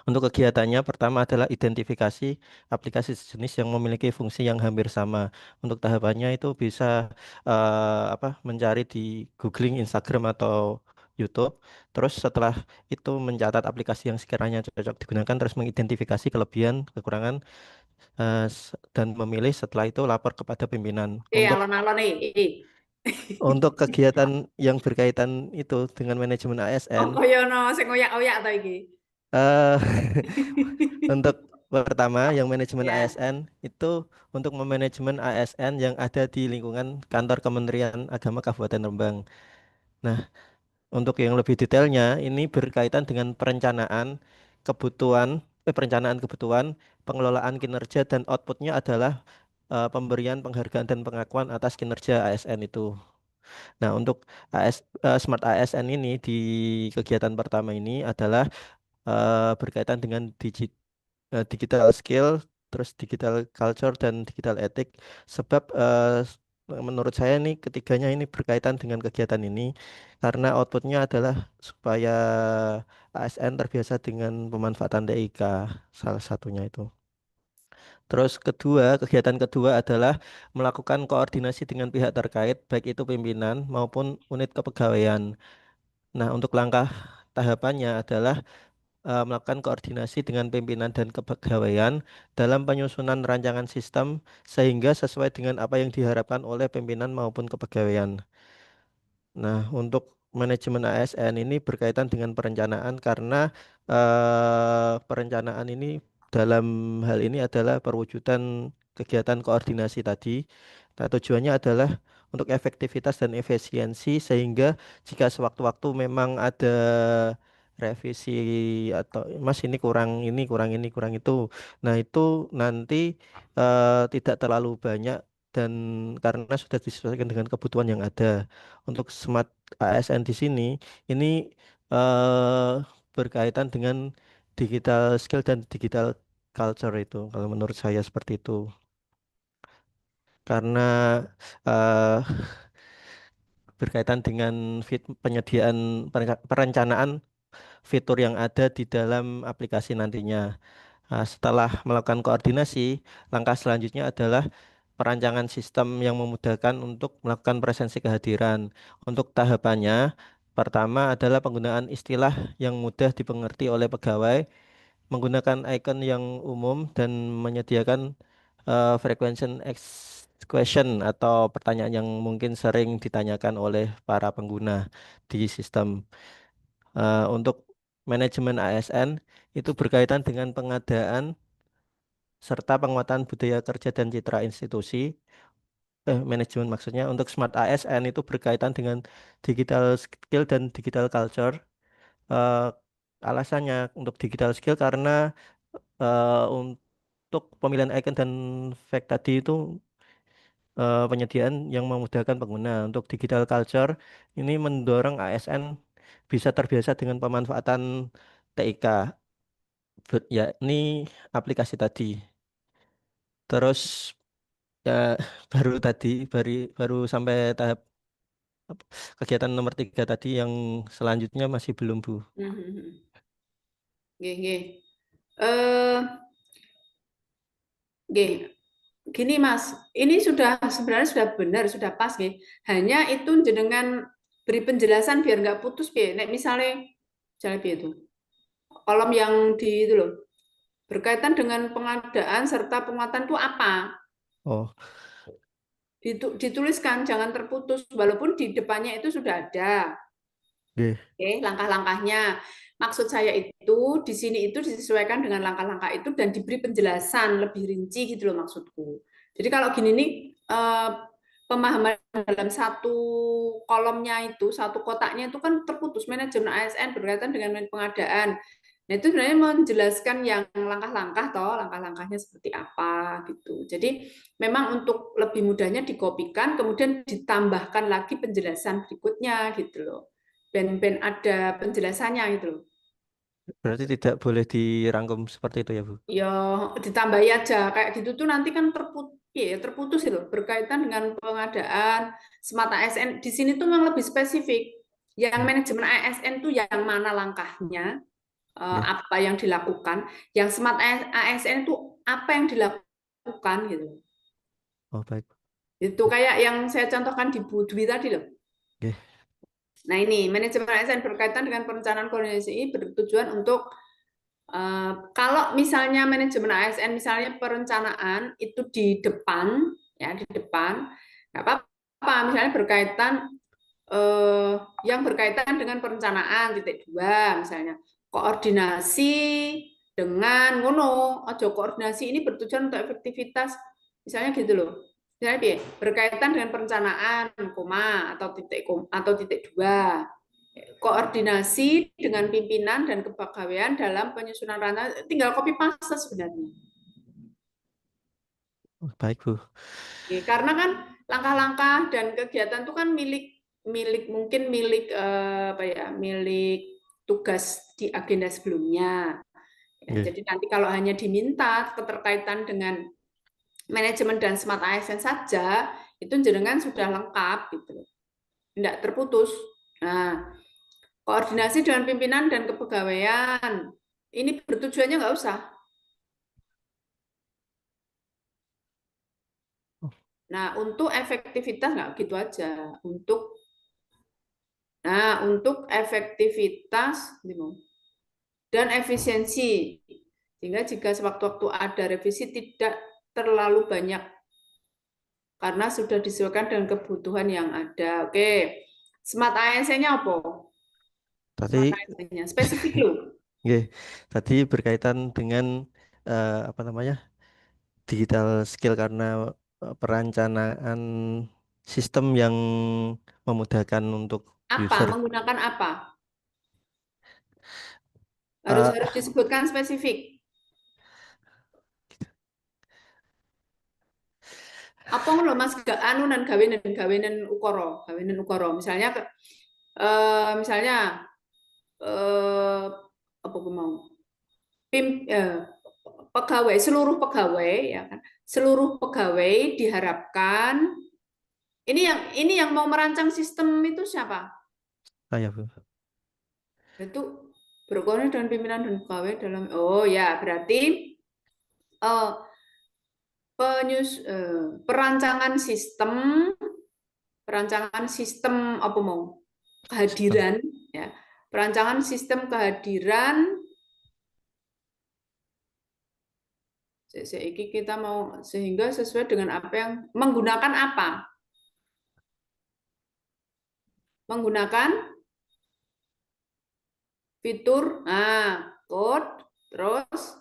Untuk kegiatannya pertama adalah identifikasi aplikasi sejenis yang memiliki fungsi yang hampir sama. Untuk tahapannya itu bisa mencari di googling Instagram atau YouTube. Terus setelah itu mencatat aplikasi yang sekiranya cocok digunakan, terus mengidentifikasi kelebihan, kekurangan, dan memilih. Setelah itu lapor kepada pimpinan. Alon-alon nih. Untuk kegiatan yang berkaitan itu dengan manajemen ASN. Oh, kaya ono sing oyak-oyak ta iki. Untuk pertama yang manajemen Ya. ASN itu untuk memanajemen ASN yang ada di lingkungan kantor Kementerian Agama Kabupaten Rembang. Nah, untuk yang lebih detailnya ini berkaitan dengan perencanaan kebutuhan, pengelolaan kinerja, dan outputnya adalah pemberian penghargaan dan pengakuan atas kinerja ASN itu. Nah, untuk Smart ASN ini di kegiatan pertama ini adalah berkaitan dengan digital skill, terus digital culture, dan digital ethic. Sebab menurut saya ini ketiganya ini berkaitan dengan kegiatan ini karena outputnya adalah supaya ASN terbiasa dengan pemanfaatan TIK, salah satunya itu. Terus kegiatan kedua adalah melakukan koordinasi dengan pihak terkait, baik itu pimpinan maupun unit kepegawaian. Nah, untuk langkah tahapannya adalah melakukan koordinasi dengan pimpinan dan kepegawaian dalam penyusunan rancangan sistem sehingga sesuai dengan apa yang diharapkan oleh pimpinan maupun kepegawaian. Nah, untuk manajemen ASN ini berkaitan dengan perencanaan karena perencanaan ini dalam hal ini adalah perwujudan kegiatan koordinasi tadi. Nah, tujuannya adalah untuk efektivitas dan efisiensi sehingga jika sewaktu-waktu memang ada revisi atau Mas ini kurang ini kurang itu. Nah, itu nanti tidak terlalu banyak dan karena sudah disesuaikan dengan kebutuhan yang ada. Untuk smart ASN di sini ini berkaitan dengan digital skill dan digital culture itu. Kalau menurut saya seperti itu. Karena eh, berkaitan dengan penyediaan perencanaan fitur yang ada di dalam aplikasi nantinya. Nah, setelah melakukan koordinasi, langkah selanjutnya adalah perancangan sistem yang memudahkan untuk melakukan presensi kehadiran. Untuk tahapannya, pertama adalah penggunaan istilah yang mudah dipengerti oleh pegawai, menggunakan icon yang umum, dan menyediakan frequency question atau pertanyaan yang mungkin sering ditanyakan oleh para pengguna di sistem. Untuk manajemen ASN itu berkaitan dengan pengadaan serta penguatan budaya kerja dan citra institusi. Manajemen maksudnya untuk Smart ASN itu berkaitan dengan digital skill dan digital culture. Eh, Alasannya untuk digital skill karena untuk pemilihan icon dan fact tadi itu penyediaan yang memudahkan pengguna. Untuk digital culture ini mendorong ASN bisa terbiasa dengan pemanfaatan TIK, yakni aplikasi tadi. Terus ya baru sampai tahap kegiatan nomor 3 tadi yang selanjutnya masih belum, Bu. Nggih, nggih. Nggih. Gini Mas, ini sebenarnya sudah benar, sudah pas nggih. Hanya itu jenengan beri penjelasan biar nggak putus piye. Nek misalnya piye itu. Kolom yang di itu loh. Berkaitan dengan pengadaan serta penguatan itu apa? Oh, Dituliskan, jangan terputus walaupun di depannya itu sudah ada. nggih. Oke, langkah-langkahnya. Maksud saya itu di sini itu disesuaikan dengan langkah-langkah itu dan diberi penjelasan lebih rinci gitu loh maksudku. Jadi kalau gini nih pemahaman dalam satu kolomnya itu, satu kotaknya itu kan terputus, manajemen ASN berkaitan dengan pengadaan. Nah, itu sebenarnya menjelaskan yang langkah-langkah langkah-langkahnya seperti apa gitu. Jadi memang untuk lebih mudahnya dikopikan kemudian ditambahkan lagi penjelasan berikutnya gitu loh. Ben ada penjelasannya gitu loh. Berarti tidak boleh dirangkum seperti itu ya, Bu? Ya ditambahi aja kayak gitu tuh nanti kan terputus itu berkaitan dengan pengadaan Smart ASN. Di sini tuh memang lebih spesifik. Yang manajemen ASN tuh yang mana langkahnya, apa yang dilakukan. Yang Smart ASN itu apa yang dilakukan gitu. Oh, baik. Itu kayak yang saya contohkan di Bu Dwi tadi loh. Oke. Nah ini manajemen ASN berkaitan dengan perencanaan koordinasi ini bertujuan untuk kalau misalnya manajemen ASN misalnya perencanaan itu di depan ya di depan nggak apa-apa misalnya berkaitan yang berkaitan dengan perencanaan titik 2 misalnya koordinasi dengan ngono ojo koordinasi ini bertujuan untuk efektivitas misalnya gitu loh misalnya berkaitan dengan perencanaan koma atau titik 2 koordinasi dengan pimpinan dan kepegawaian dalam penyusunan rancangan tinggal copy paste sebenarnya. Baik, Bu. Karena kan langkah-langkah dan kegiatan itu kan milik tugas di agenda sebelumnya. Jadi nanti kalau hanya diminta keterkaitan dengan manajemen dan Smart ASN saja, itu jenengan sudah lengkap gitu. Tidak terputus. Nah, koordinasi dengan pimpinan dan kepegawaian. Ini bertujuannya nggak usah. Nah, untuk efektivitas nggak gitu aja. Untuk efektivitas dan efisiensi. Sehingga jika sewaktu-waktu ada revisi tidak terlalu banyak. Karena sudah disesuaikan dengan kebutuhan yang ada. Oke. Smart ASN-nya apa? Tadi spesifik loh. Tadi berkaitan dengan digital skill karena perencanaan sistem yang memudahkan untuk user. Menggunakan apa? Harus disebutkan spesifik. Apa ngono Mas anunan gawenan ukara misalnya apa aku mau pegawai, seluruh pegawai ya kan. Seluruh pegawai diharapkan ini yang mau merancang sistem itu siapa? Saya, Bu. Itu berkoordinasi dengan pimpinan dan pegawai dalam ya berarti perancangan sistem apa mau kehadiran ya. Perancangan sistem kehadiran kita mau sehingga sesuai dengan apa yang menggunakan apa? Menggunakan fitur code terus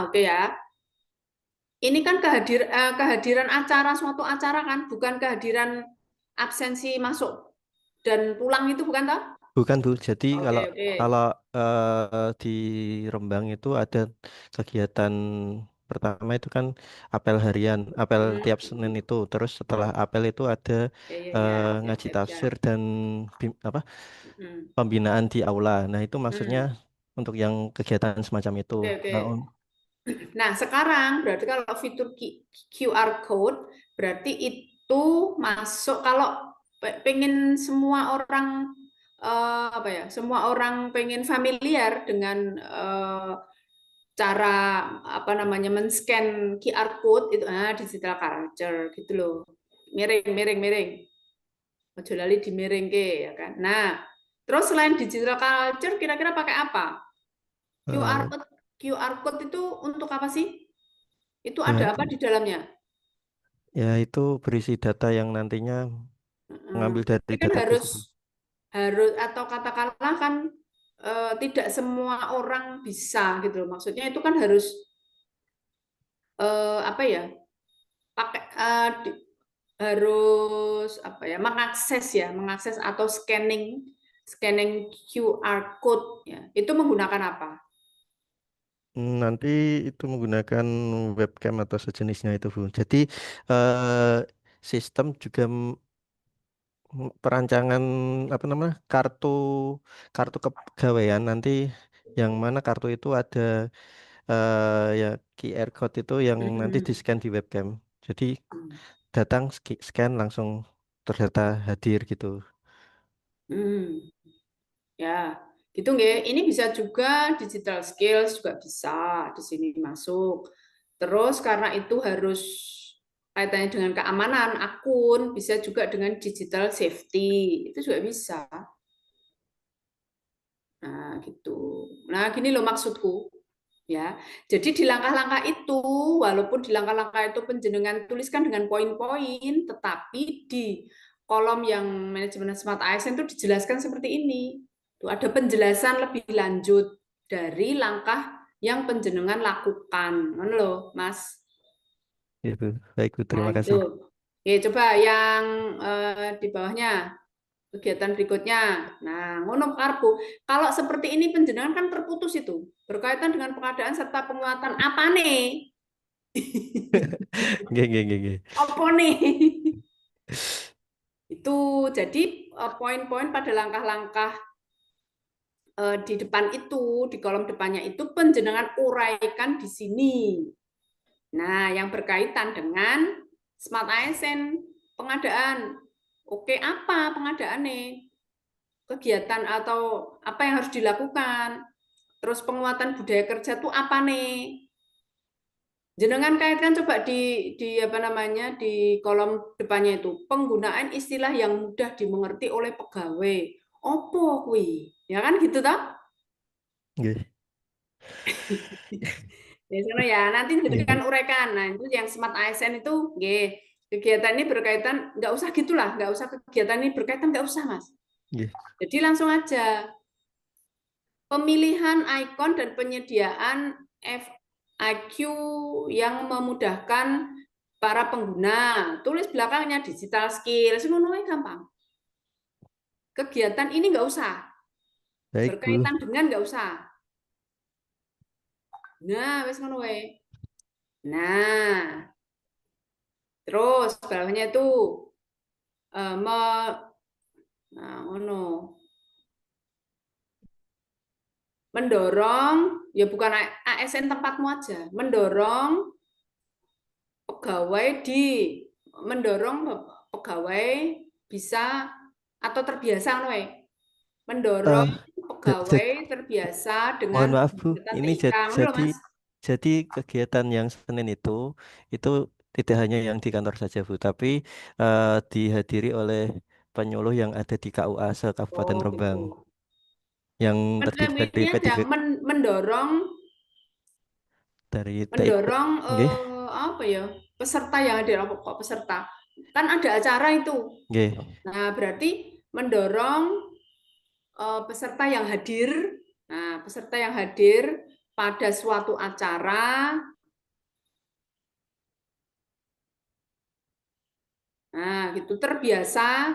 oke ya. Ini kan kehadiran acara, suatu acara kan, bukan kehadiran absensi masuk dan pulang itu bukan toh? Bukan, Bu. Jadi Oke, oke. kalau di Rembang itu ada kegiatan pertama itu kan apel harian, apel tiap Senin itu. Terus setelah apel itu ada ngaji tafsir dan pembinaan di aula. Nah, itu maksudnya untuk yang kegiatan semacam itu. Oke. Nah, sekarang berarti kalau fitur QR code berarti itu masuk kalau pengen semua orang semua orang pengen familiar dengan cara men-scan QR code itu digital culture gitu loh. Miring. Ojo lali dimiring ke ya kan. Nah, terus selain digital culture kira-kira pakai apa? QR code itu untuk apa sih? Itu ada apa di dalamnya? Ya, itu berisi data yang nantinya mengambil dari Ini kan data harus atau katakanlah kan tidak semua orang bisa gitu loh. Maksudnya itu kan harus pakai harus mengakses atau scanning QR code ya. Itu menggunakan apa? Nanti itu menggunakan webcam atau sejenisnya itu, Bu. Jadi sistem juga perancangan kartu kepegawaian nanti yang mana kartu itu ada ya QR code itu yang nanti di-scan di webcam. Jadi datang scan langsung terdata hadir gitu. Ya, gitu nggih. Ini bisa juga digital skills juga bisa di sini masuk. Terus karena itu harus kaitannya dengan keamanan akun, bisa juga dengan digital safety. Itu juga bisa. Nah, gitu. Nah, gini loh maksudku. Ya. Jadi di langkah-langkah itu, walaupun di langkah-langkah itu penjenengan tuliskan dengan poin-poin, tetapi di kolom yang manajemen Smart ASN itu dijelaskan seperti ini. Tuh, ada penjelasan lebih lanjut dari langkah yang penjenengan lakukan. Mana loh, Mas? Itu. Baik, Bu. Terima kasih. Itu. Oke, coba yang di bawahnya. Kegiatan berikutnya. Nah, ngono karbu. Kalau seperti ini penjenengan kan terputus itu. Berkaitan dengan pengadaan serta penguatan apa nih? Nggih. Apa nih? Itu jadi poin-poin pada langkah-langkah di depan itu, di kolom depannya itu penjenengan uraikan di sini. Nah, yang berkaitan dengan Smart ASN pengadaan. Oke, apa pengadaannya? Kegiatan atau apa yang harus dilakukan? Terus penguatan budaya kerja itu apa nih? Jenengan kaitkan coba di kolom depannya itu penggunaan istilah yang mudah dimengerti oleh pegawai. Opo kuwi? Ya kan gitu toh? Nggih. Ya, nanti jadikan uraikan. Nah, itu yang Smart ASN itu nggih. Kegiatan ini berkaitan nggak usah gitulah, nggak usah kegiatan ini berkaitan nggak usah, Mas. Nggih. Jadi langsung aja. Pemilihan ikon dan penyediaan FAQ yang memudahkan para pengguna. Tulis belakangnya digital skill, semuanya gampang. Kegiatan ini nggak usah. Baik, Bu. Berkaitan dengan nggak usah. Nah, wes ngono wae. Nah, terus bawahnya itu mendorong, ya bukan ASN tempatmu aja, mendorong pegawai bisa atau terbiasa, mendorong pegawai terbiasa Mohon dengan maaf Bu, kegiatan ini TIK, jadi kegiatan yang Senin itu tidak hanya yang di kantor saja Bu, tapi dihadiri oleh penyuluh yang ada di KUA se-Kabupaten Rembang gitu. yang terdiri dari Aja mendorong apa ya, peserta yang hadir, kok peserta kan ada acara itu. Nah, berarti mendorong peserta yang hadir. Nah, peserta yang hadir pada suatu acara. Nah, gitu terbiasa,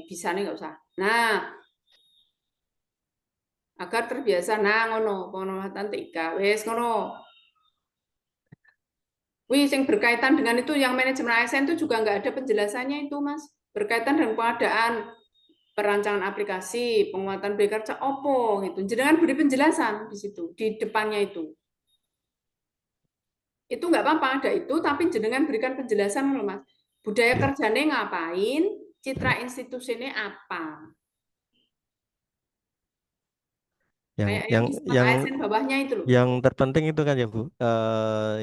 bisa nih nggak usah. Nah, agar terbiasa, ngono penguatan TIK, wes ngono. Wih, yang berkaitan dengan itu, yang manajemen ASN itu juga nggak ada penjelasannya itu, Mas. Berkaitan dengan pengadaan perancangan aplikasi, penguatan berkerja opo gitu. Jangan beri penjelasan di situ, di depannya itu. Itu nggak apa-apa ada itu, tapi jenengan berikan penjelasan loh, Mas. Budaya kerjanya ngapain, citra institusinya apa. ASN bawahnya itu loh. Yang terpenting itu kan ya Bu,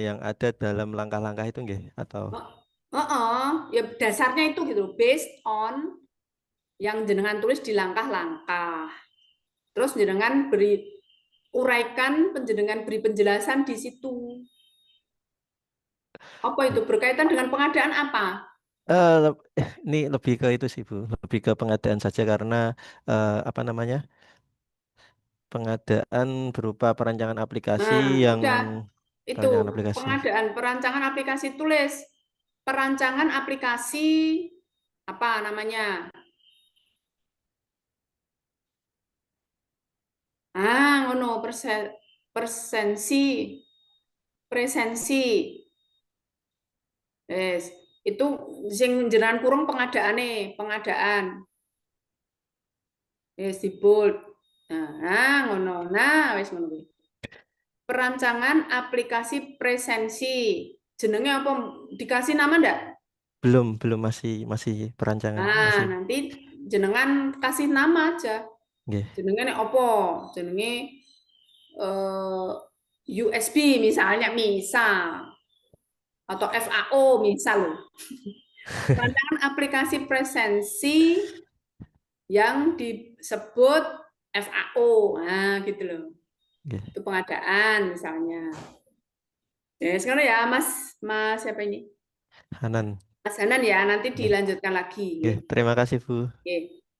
yang ada dalam langkah-langkah itu nggih atau? Ya dasarnya itu gitu, based on yang jenengan tulis di langkah-langkah. Terus jenengan uraikan, penjenengan beri penjelasan di situ. Apa itu berkaitan dengan pengadaan apa? Ini lebih ke itu sih Bu, lebih ke pengadaan saja karena apa namanya? Pengadaan berupa perancangan aplikasi itu pengadaan perancangan aplikasi, tulis perancangan aplikasi apa namanya? Ngono presensi. Yes, itu sing jenengan kurung pengadaan. Yes, di bold. Ngono. Wis ngono. Perancangan aplikasi presensi. Jenengnya apa? Dikasih nama ndak? Belum masih perancangan. Nanti jenengan kasih nama aja. Jenengnya apa? Jenenge USB misal atau FAO misal. Perancangan aplikasi presensi yang disebut FAO. Gitu loh. Itu pengadaan misalnya. Sekarang ya Mas siapa ini? Hanan. Mas Hanan ya, nanti dilanjutkan lagi. Terima kasih Bu.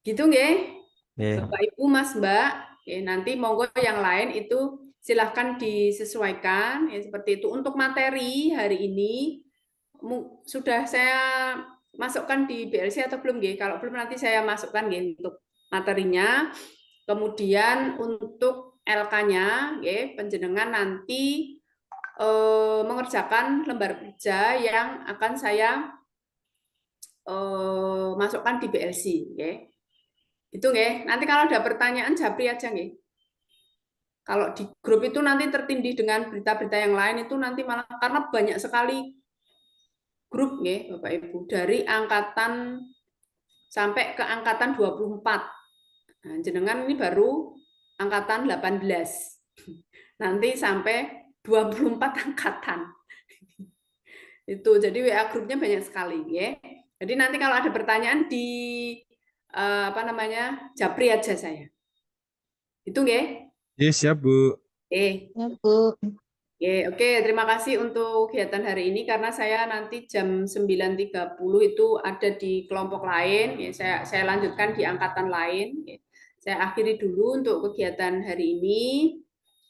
Gitu nggih. Bapak Ibu, Mas Mbak, nanti monggo yang lain itu silahkan disesuaikan seperti itu. Untuk materi hari ini sudah saya masukkan di BLC atau belum nggih? Kalau belum nanti saya masukkan nggih untuk materinya. Kemudian untuk LK-nya panjenengan nanti mengerjakan lembar kerja yang akan saya masukkan di BLC, itu nggih. Nanti kalau ada pertanyaan japri aja nggih. Kalau di grup itu nanti tertindih dengan berita-berita yang lain itu nanti malah karena banyak sekali grup nggih Bapak Ibu dari angkatan sampai ke angkatan 24. Jenengan ini baru angkatan 18. Nanti sampai 24 angkatan. Itu jadi WA grupnya banyak sekali ya. Jadi nanti kalau ada pertanyaan di japri aja saya. Itu nggih? Siap Bu. Ya Bu. Oke, terima kasih untuk kegiatan hari ini karena saya nanti jam 9.30 itu ada di kelompok lain. Saya lanjutkan di angkatan lain. Saya akhiri dulu untuk kegiatan hari ini.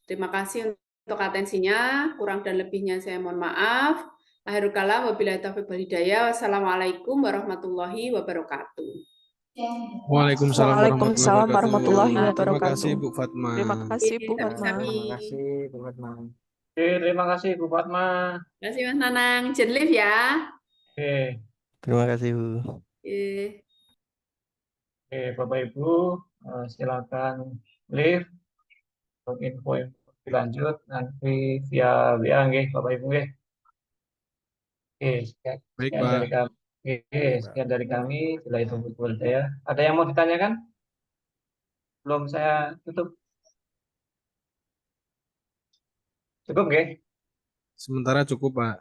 Terima kasih untuk atensinya. Kurang dan lebihnya saya mohon maaf. Akhirul kalam, wabillahi taufiq wal hidayah. Wassalamualaikum warahmatullahi wabarakatuh. Waalaikumsalam warahmatullahi wabarakatuh. Terima kasih Bu Fatma. Terima kasih Bu Fatma. Terima kasih Bu Fatma. Oke, terima kasih Bu Fatma. Terima kasih Mas Nanang. Jen live ya. Oke, Terima kasih, Bu. Oke. oke Bapak Ibu, silakan live untuk info lebih lanjut nanti via WA nggih Bapak Ibu nggih. Oke, sekian, Baik, sekian Pak. dari kami. Oke, Baik, Pak. sekian dari kami. Bila itu betul saya. Ada yang mau ditanyakan? Belum saya tutup. Cukup nggih? Sementara cukup, Pak.